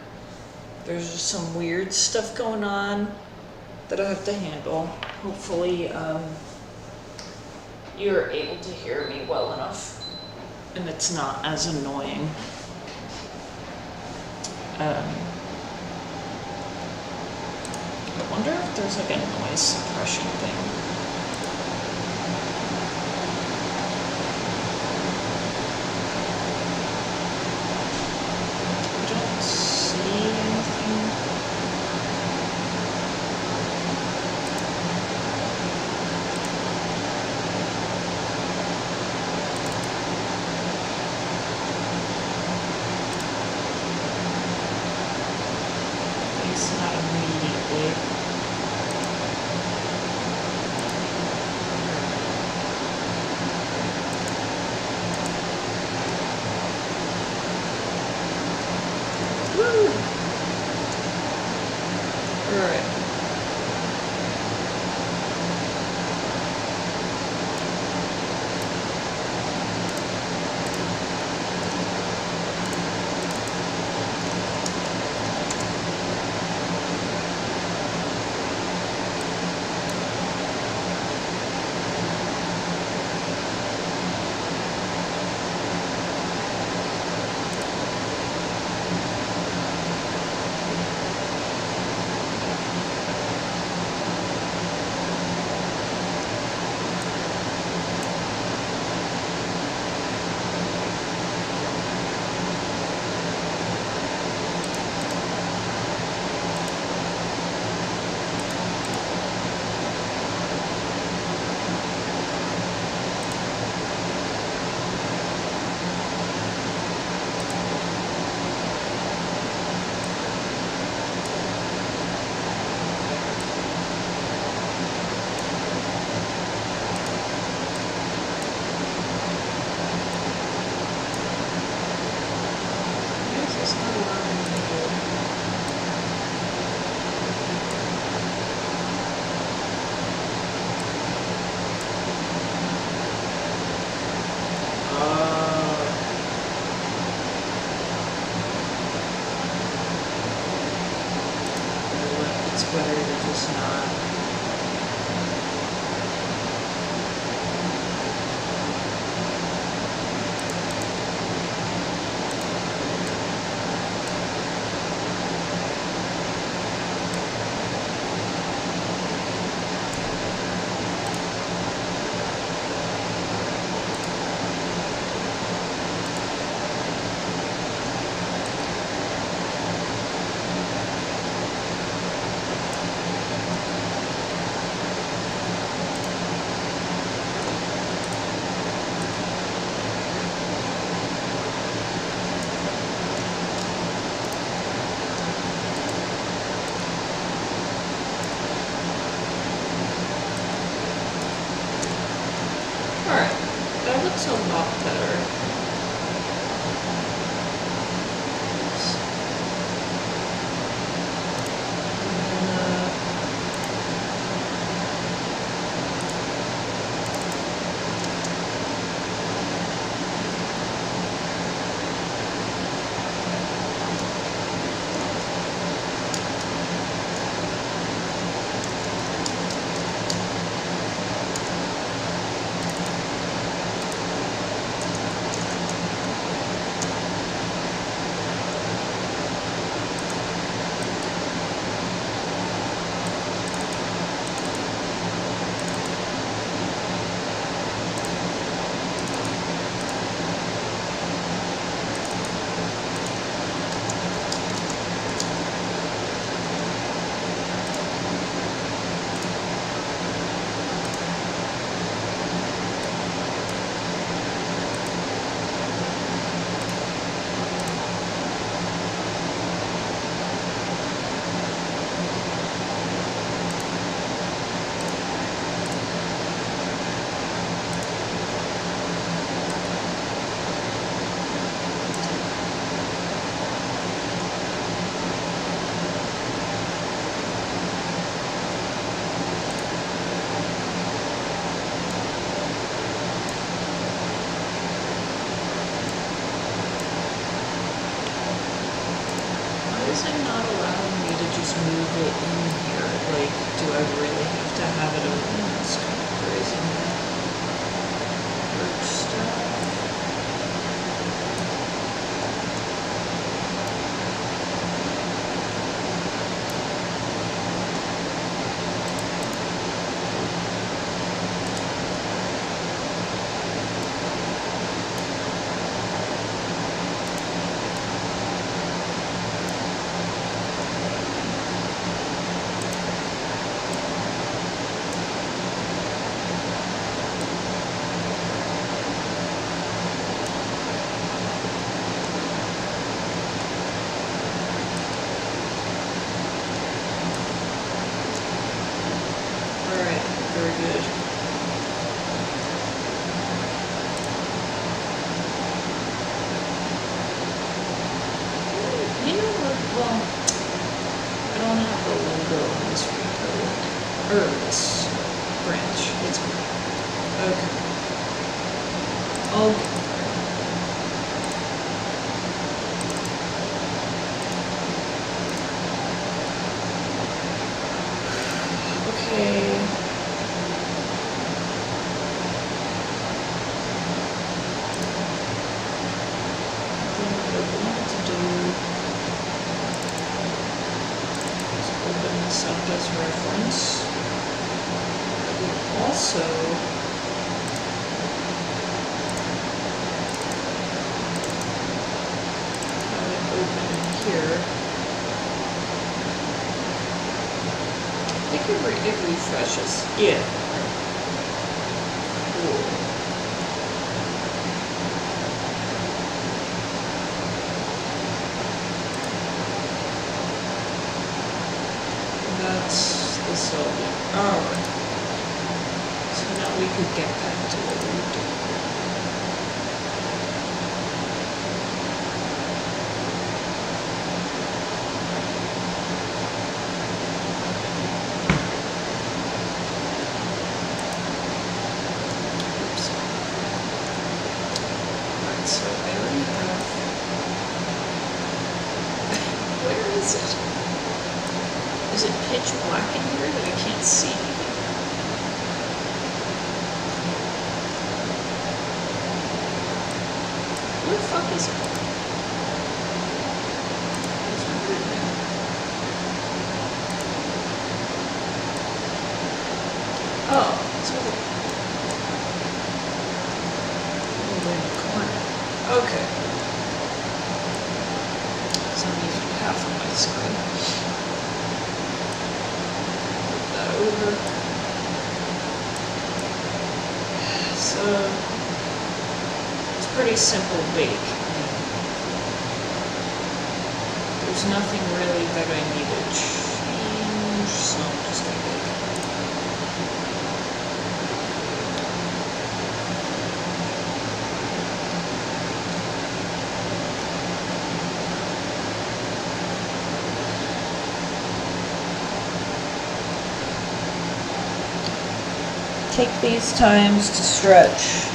There's just some weird stuff going on that I have to handle. Hopefully you're able to hear me well enough and it's not as annoying. I wonder if there's like a noise suppression thing. I don't see anything. At least not immediately. Woo! Alright. It's better to just not. is it not allowing me to just move it in here? Like, do I really have to have it open? That's kind of crazy, man. Birch stuff. This branch. It's great. Okay. I'll get there. Okay. Then what I wanted to do is open this up as reference. Also, have it open in here. I think it refreshes. Yeah. Cool. That's the solvent. Alright. Now we could get back to what we were doing. Oops. Alright, so I already have... Where is it? Is it pitch black in here that I can't see? Where the fuck is it? It's weird, man. Oh, it's over in the corner. Okay. So I'm using half of my screen. Move that over. So pretty simple bake. There's nothing really that I need to change, so I'm just gonna bake. Take these times to stretch.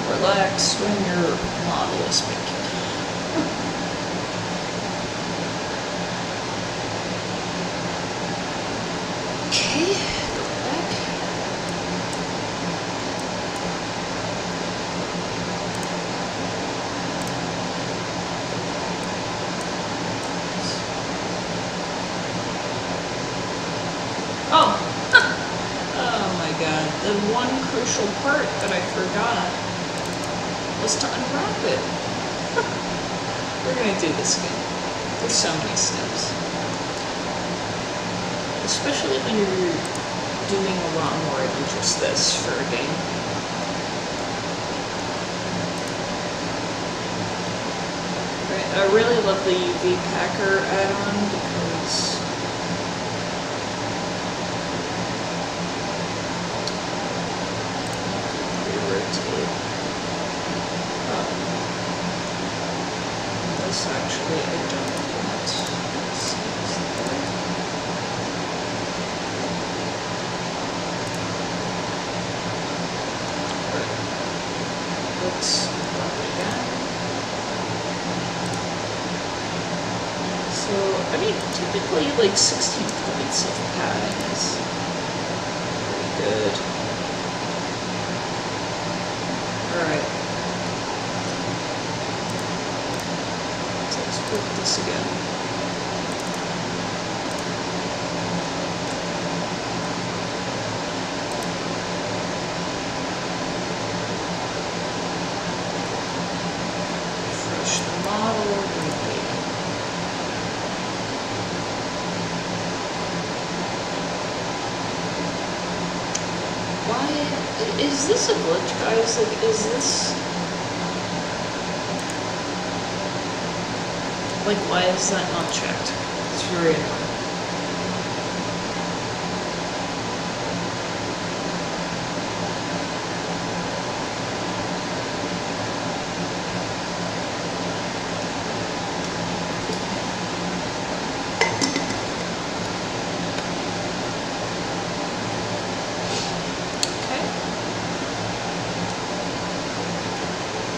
Relax when your model is making. Okay, go back. Oh! Oh my god, the one crucial part that I forgot was to unwrap it. We're gonna do this again. There's so many steps. Especially when you're doing a lot more than just this for a game. Right, I really love the UV Packer add-on because rotate. This actually I don't want. Let's see what's there. Right. Let's drop it again. I mean, typically like 16 points of padding is pretty good. Alright. So let's flip this again. Refresh the model, repeat. Why is this a glitch, guys? Like, is this like, why is that not checked? It's very annoying.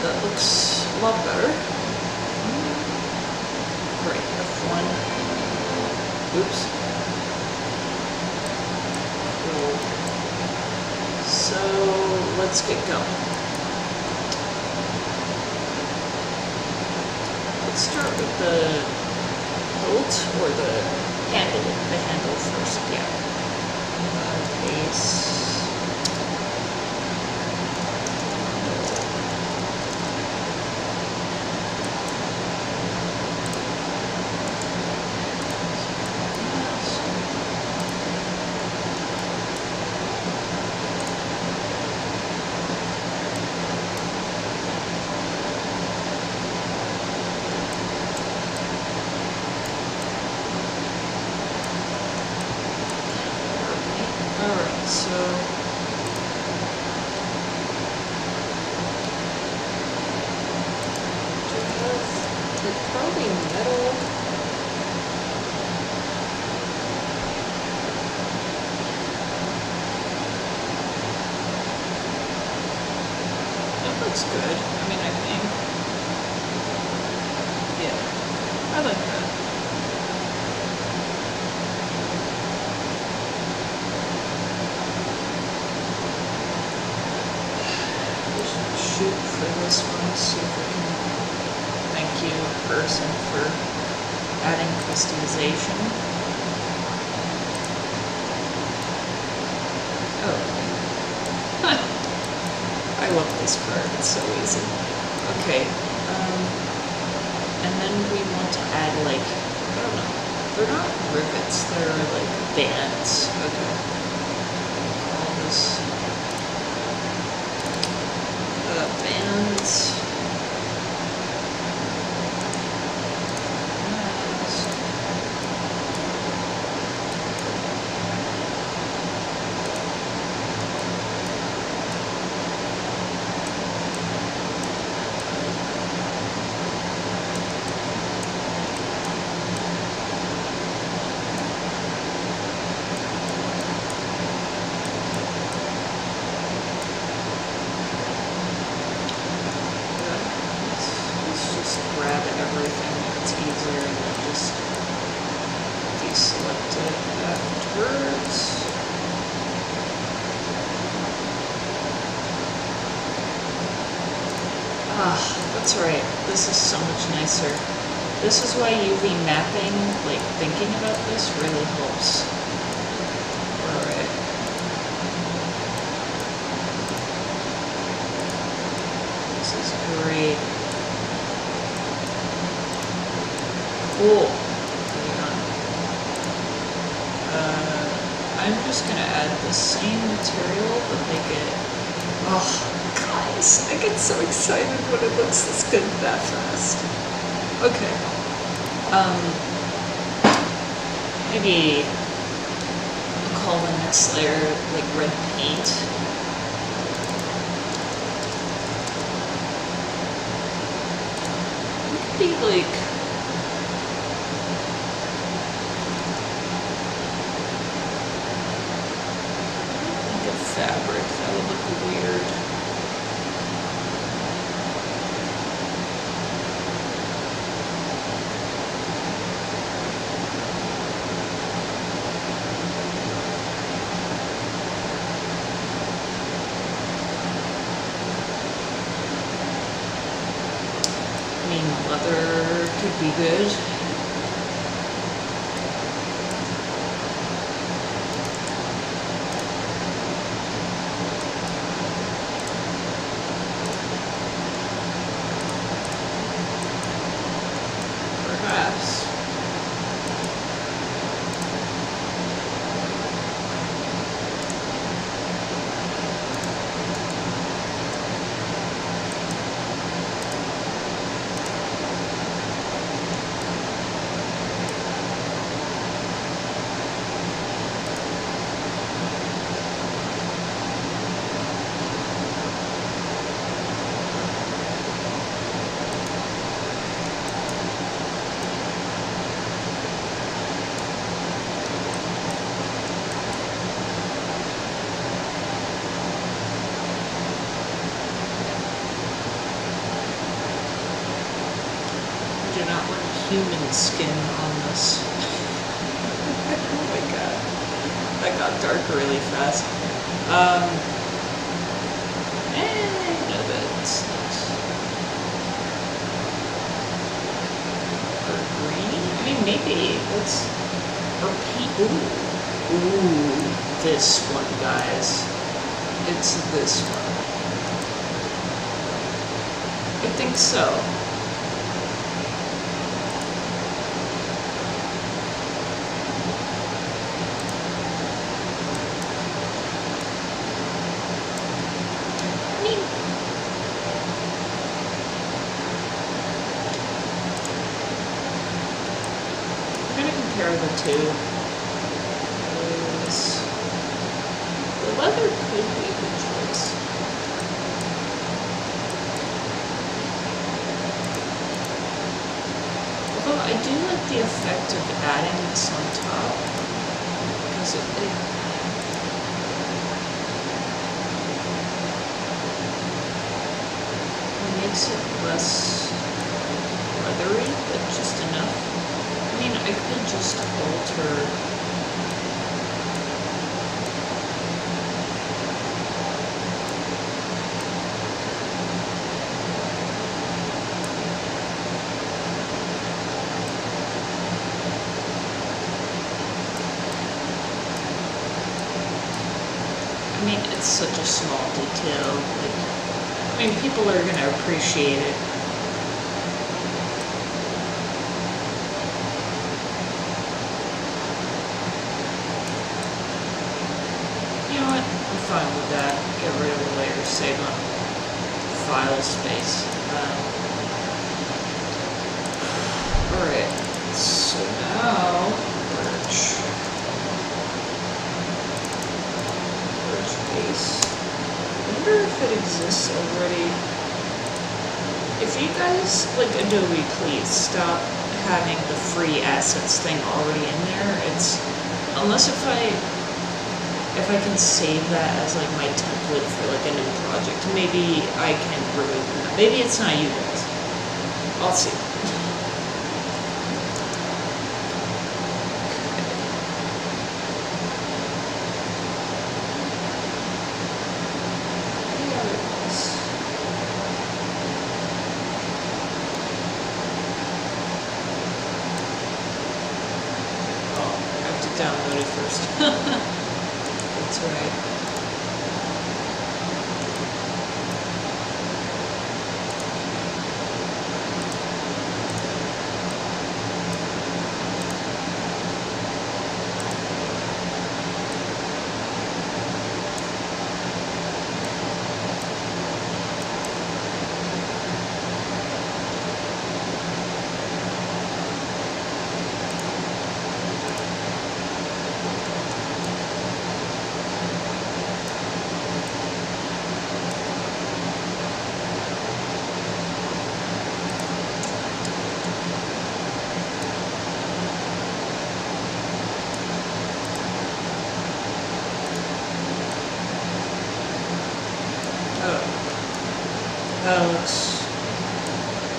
That looks a lot better. Right, F1. Oops. Cool. So, let's get going. Let's start with the hilt or the handle. The handle first, yeah. Base. Alright, so do I have like probably metal? That looks good. I mean, I think. Yeah, I like that. Shoot for this one, see if we can thank you, person, for adding customization. Oh. I love this part, it's so easy. Okay, and then we want to add like, I don't know, they're not rivets, they're like bands. Okay. Call this bands. Grab everything if it's easier and then just deselect it afterwards. Ah, that's right. This is so much nicer. This is why UV mapping, like thinking about this, really helps. Alright. This is great. Cool. I'm just gonna add the same material, but make it. Oh, guys, I get so excited when it looks this good that fast. Okay. Maybe I'll call the next layer like red paint. It could be like. Fabric, that would look weird. could be good. Perhaps. Do not want human skin on this. Oh my god. That got dark really fast. No, that's nice. Or green? I mean, maybe let's. Or pink. Ooh, this one, guys. It's this one. I think so. Compare the two. The leather could be a good choice. Although I do like the effect of adding this on top, because it makes it less leathery, but just enough. I mean, I could just alter. I mean, it's such a small detail. Like, I mean, people are gonna appreciate it. I'm fine with that. Get rid of the layer, save on file space. Alright, so now Birch base. I wonder if it exists already. If you guys like Adobe, please stop having the free assets thing already in there. It's unless if I can save that as like my template for like a new project, maybe I can remove that. Maybe it's not you guys. I'll see. Oh, I have to download it first. That's right.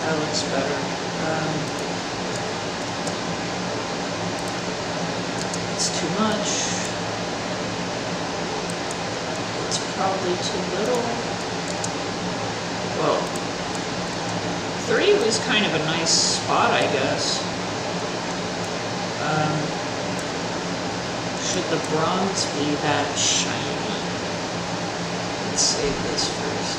That looks better. It's too much. It's probably too little. Whoa. 3 it was kind of a nice spot, I guess. Should the bronze be that shiny? Let's save this first.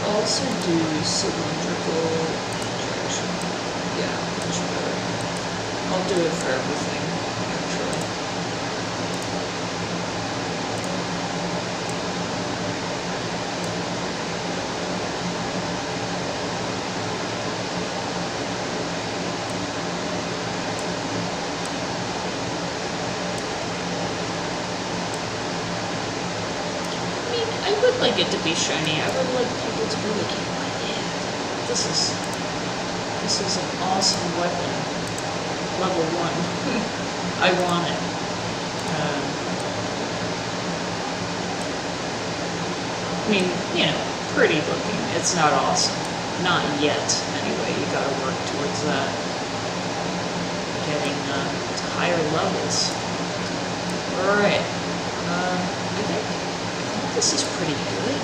Also do cylindrical injection. Yeah, much better. I'll do it for everything, actually. I mean, I would like it to be shiny. I would like people to be looking like, yeah, this is an awesome weapon. Level 1. I want it. I mean, you know, pretty looking. It's not awesome. Not yet, anyway. You gotta work towards that. Getting to higher levels. Alright. I think this is pretty good.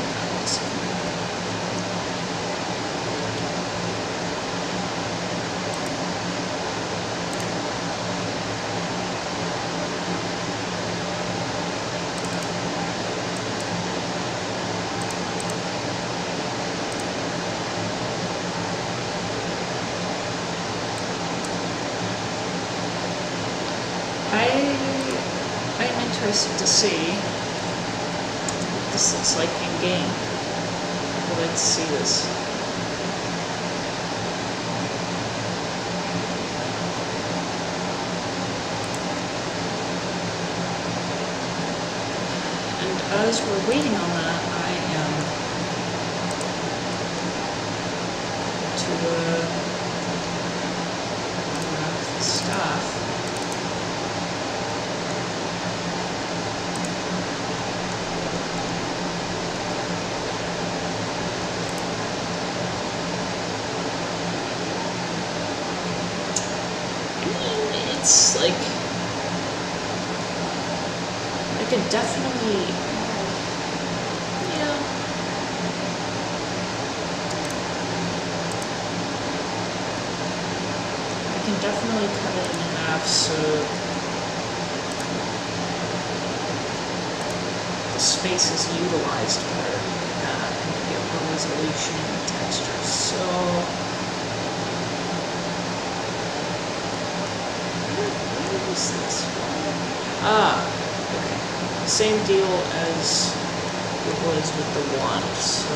I'm interested to see what this looks like in game. Let's see this. And as we're waiting on that, I am to unwrap the stuff. It's like, I could definitely, yeah. I can definitely cut it in half so the space is utilized better and get more resolution in the texture. So, this okay. Same deal as it was with the wand, so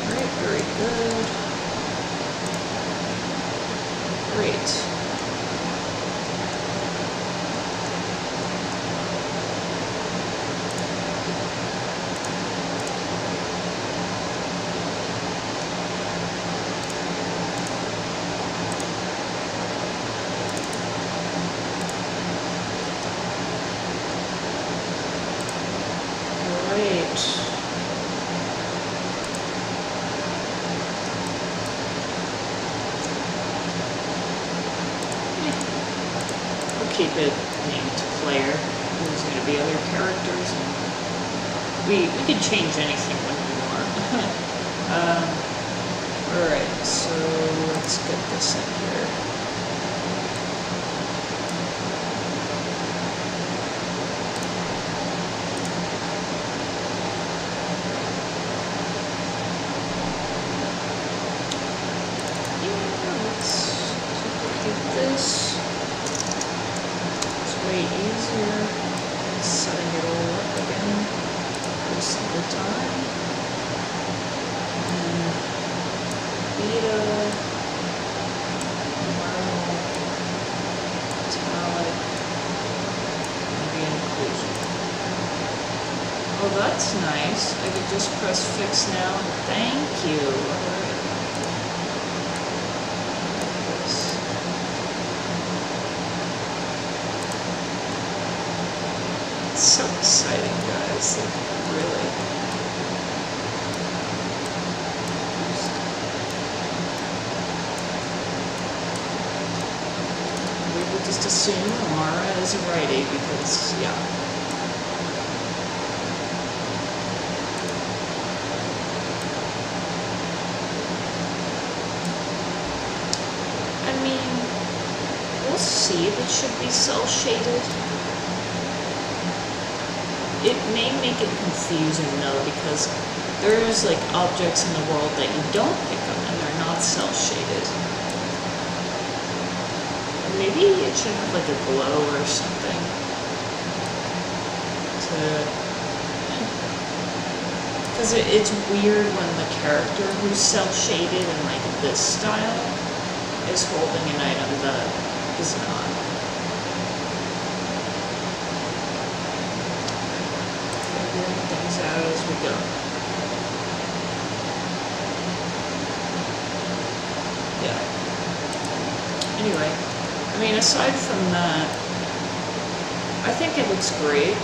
Alright, very good. Great. Keep it named player. There's going to be other characters. And we can change anything when we want. Alright, so let's get this in here. Yeah, let's duplicate this. Way easier setting it all up again every single time. And beta, normal, metallic, Oh, that's nice. I could just press fix now. Thank you. Alright. It's so exciting, guys. Like, really. We will just assume Amara is a righty because, yeah. I mean, we'll see if it should be cell shaded. It may make it confusing though, because there's like objects in the world that you don't pick up and they're not cell shaded. Maybe it should have like a glow or something because it's weird when the character who's cell shaded in like this style is holding an item that is not. Figuring things out as we go. Yeah. Anyway, I mean, aside from that, I think it looks great.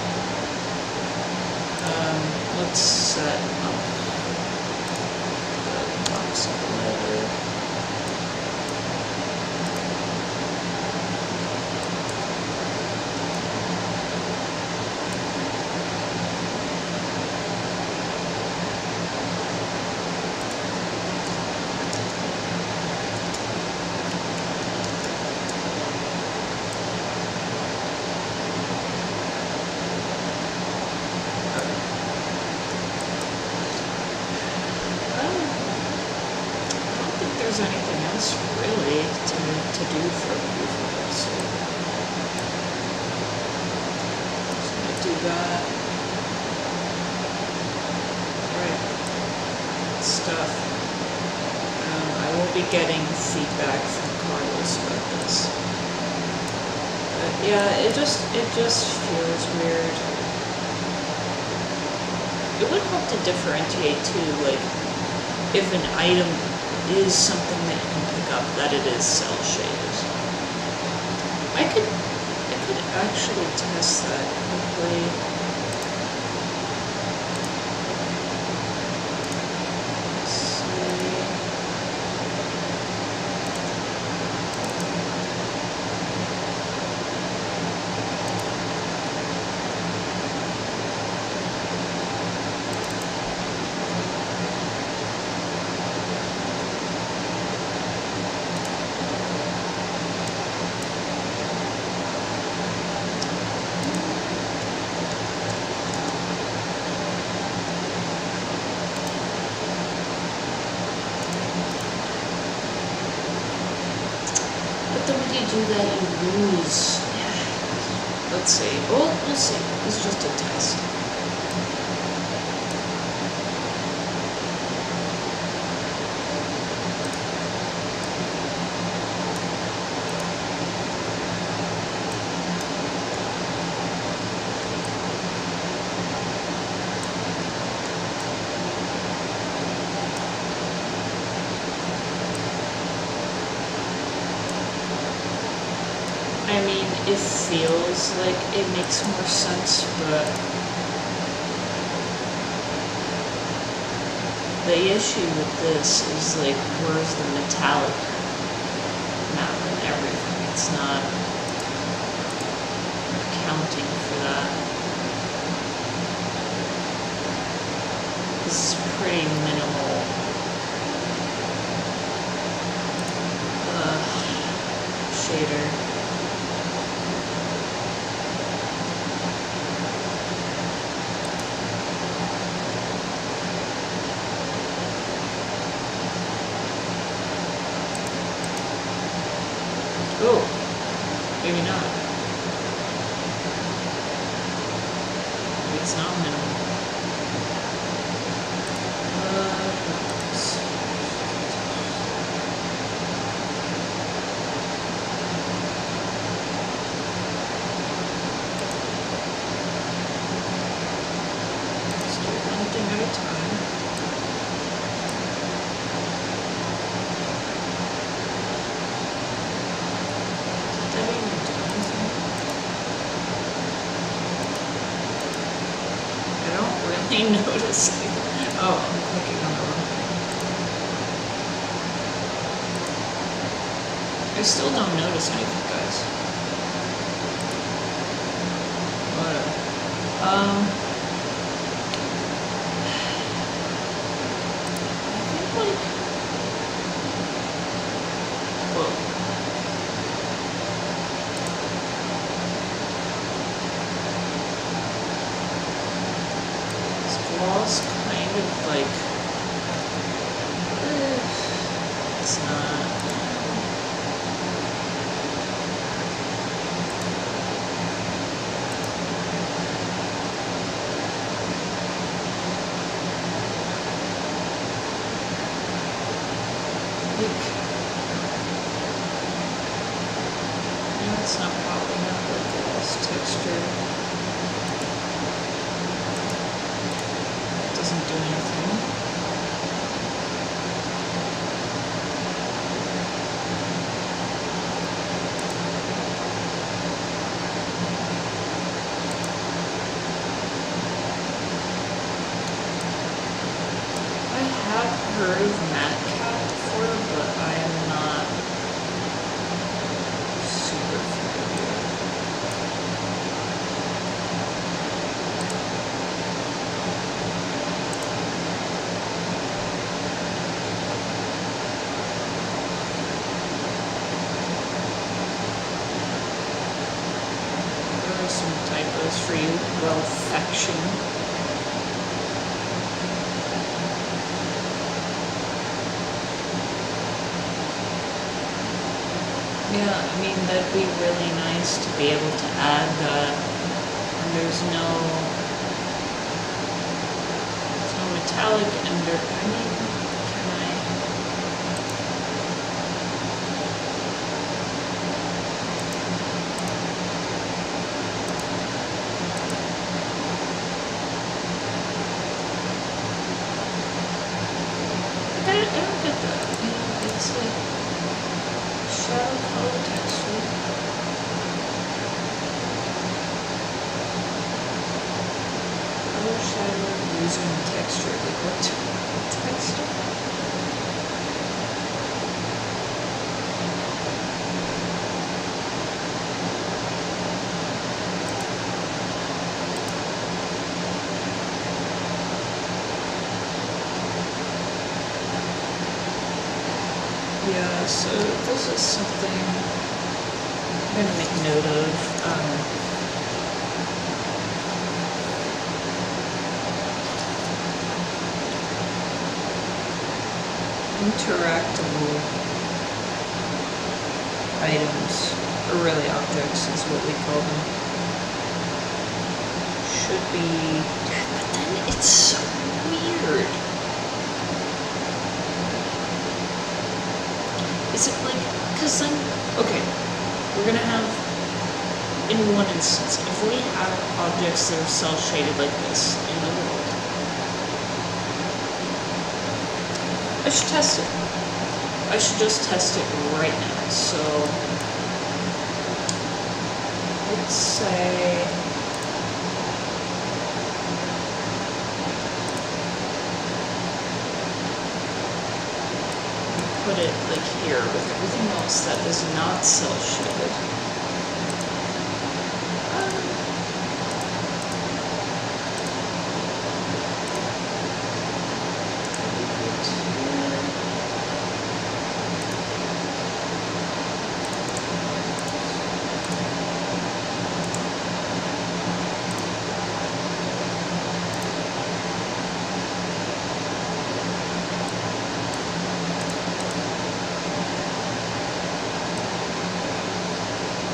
Let's set up the box layer. There's anything else really to do for proof, so just gonna do that. Alright, stuff. I will be getting feedback from Carlos about this. But yeah, it just feels weird. It would help to differentiate too, like if an item is something that you can pick up, that it is cell shaded. I could actually test that quickly. Let's see. When you do that, you lose. Let's see. Well, we'll see. It's just a test. I mean, it feels like it makes more sense, but the issue with this is like, where's the metallic map and everything? It's not accounting for that. This is pretty minimal. Shader. Oh, maybe not. Maybe it's not minimal. really noticing. Oh, I'm clicking on the wrong thing. I still don't notice anything, guys. Whatever. I think like, whoa. This wall's kind of like, it's not. It's not popping up with this texture. It doesn't do anything. I have heard of matte cap before, but I am not super familiar. There are some typos for you. Well-fection. Yeah, I mean, that'd be really nice to be able to add that. And there's no metallic under. I mean, can I? I don't get that. You know, it's like shadow color texture. Color shadow using texture. Like what texture? Yeah, so this is something I'm going to make note of. Interactable items, or really objects is what we call them, should be, but then it's so weird. Is it like, because then, okay, we're going to have, in one instance, if we have objects that are cell shaded like this in the world, I should test it. I should just test it right now. So, let's say, put it like here with everything else that is not cell shaded.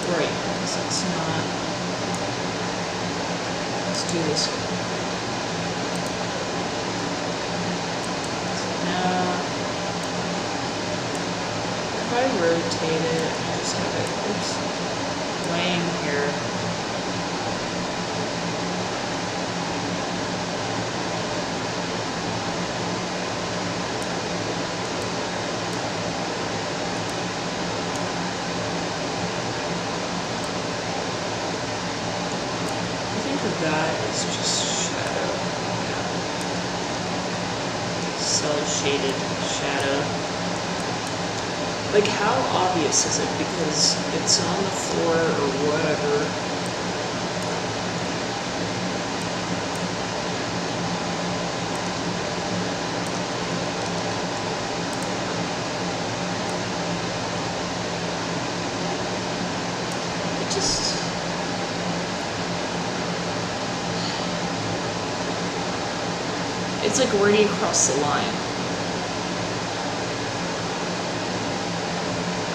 Right, because it's not. Let's do this one. Now, if I rotate it and just have it, oops, laying here. That is just shadow. Yeah. cell shaded shadow. Like, how obvious is it? Because it's on the floor or whatever. It just... It's like, where do you cross the line?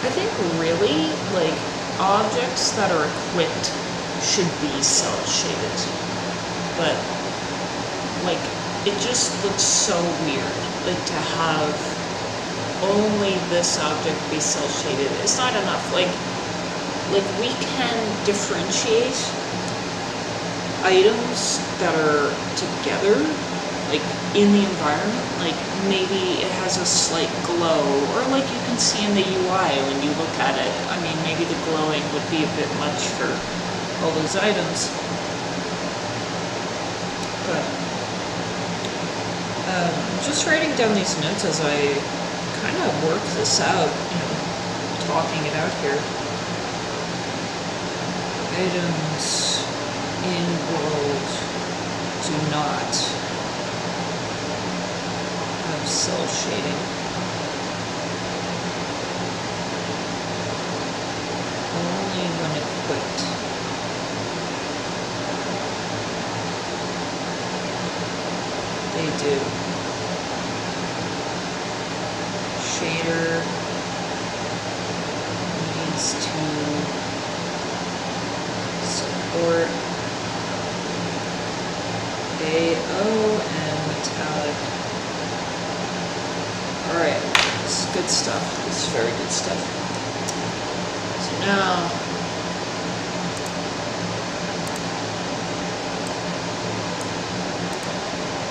I think really, like, objects that are equipped should be cell shaded. But, like, it just looks so weird, like, to have only this object be cell shaded. It's not enough. Like we can differentiate items that are together, like in the environment, like maybe it has a slight glow, or like you can see in the UI when you look at it. I mean, maybe the glowing would be a bit much for all those items. But just writing down these notes as I kind of work this out, talking it out here. Items in world do not have cell shading. Only when equipped. They do. Shader needs to support AO and metallic. Alright, this is good stuff. This is very good stuff. So now,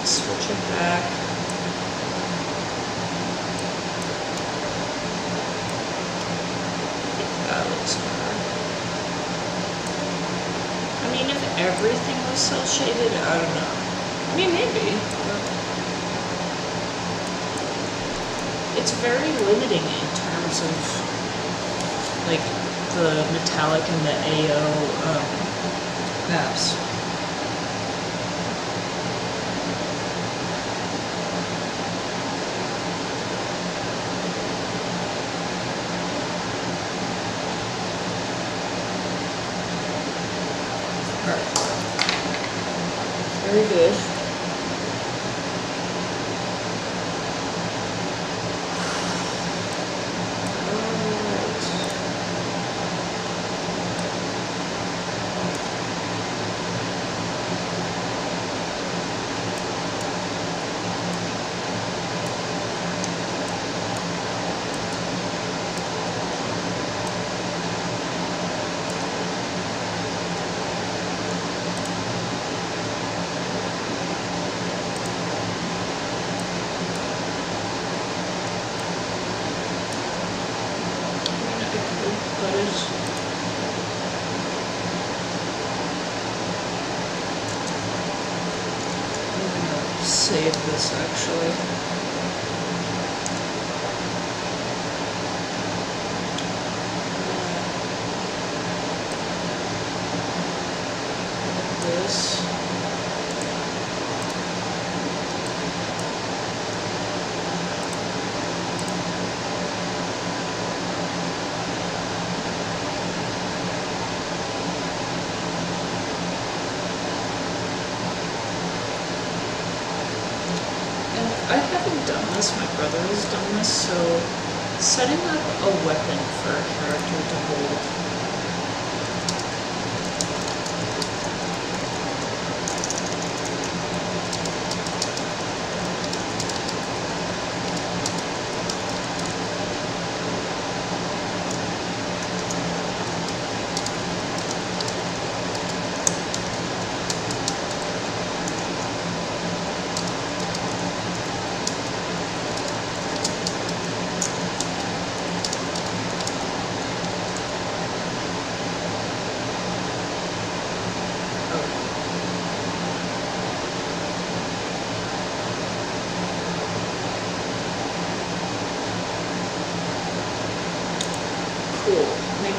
switch it back. I think that looks better. I mean, if everything was cell shaded, I don't know. I mean, maybe, but it's very limiting in terms of like the metallic and the AO maps. Very good. Save this actually. This. I haven't done this, my brother has done this, so setting up a weapon for a character to hold.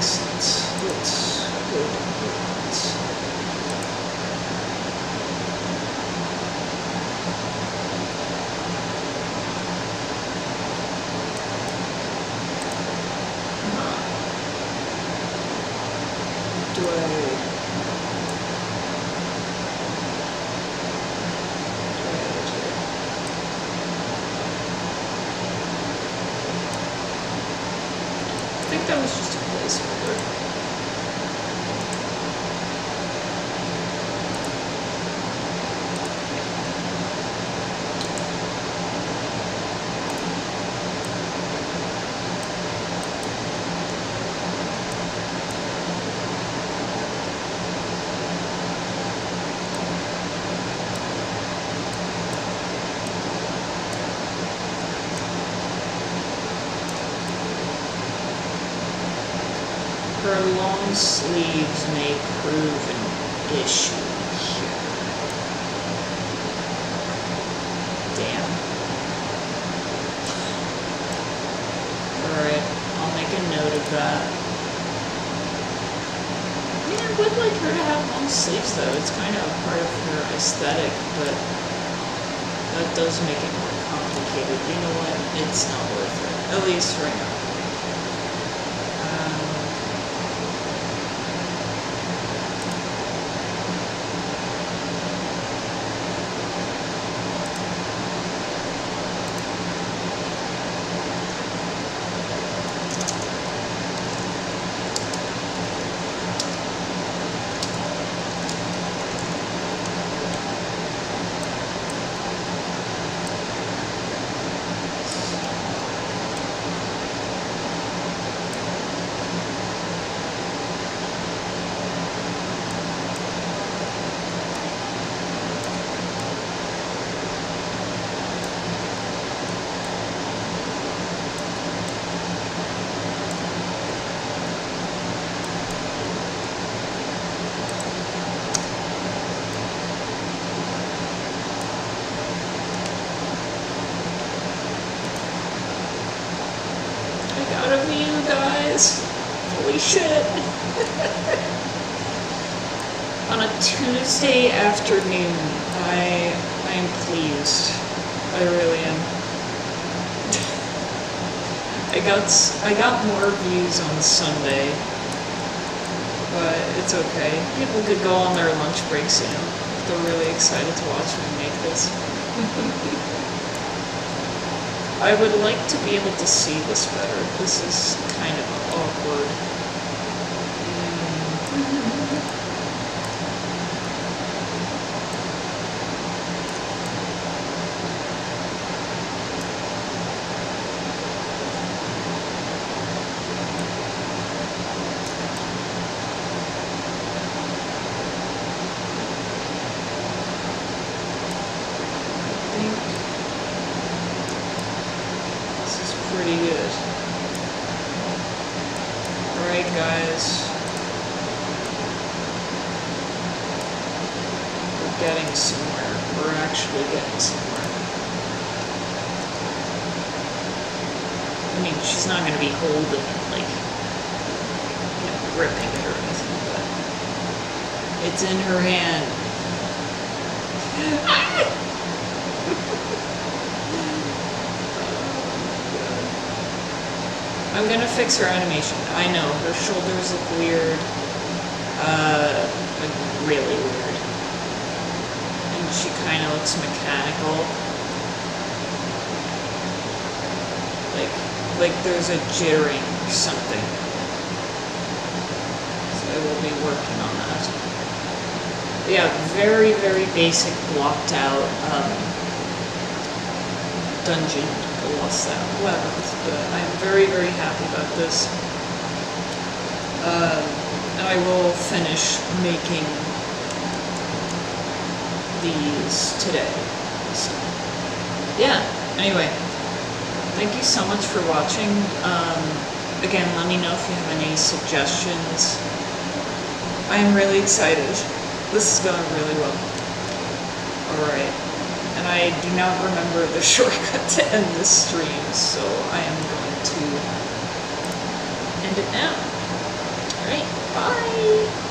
Excellent. Let's go down here. Do I... I think that was just a placeholder. Her long sleeves may prove an issue here. Damn. Alright, I'll make a note of that. I mean, I would like her to have long sleeves though. It's kind of a part of her aesthetic, but that does make it more complicated. You know what? It's not worth it. At least right now. Out of you guys. Holy shit. On a Tuesday afternoon, I am pleased. I really am. I got more views on Sunday, but it's okay. People could go on their lunch breaks, you know, if they're really excited to watch me make this. I would like to be able to see this better. This is kind of awkward. Pretty good. Alright guys. We're getting somewhere. We're actually getting somewhere. I mean, she's not going to be holding it, like, you know, gripping it or anything, but it's in her hand. I'm gonna fix her animation. I know, her shoulders look weird. Like really weird. And she kinda looks mechanical. Like there's a jittering or something. So I will be working on that. But yeah, very, very basic blocked out dungeon. Lost that labyrinth, but I'm very, very happy about this. And I will finish making these today. So, yeah, anyway, thank you so much for watching. Again, let me know if you have any suggestions. I am really excited. This is going really well. Alright. And I do not remember the shortcut to end this stream, so I am going to end it now. All right, bye.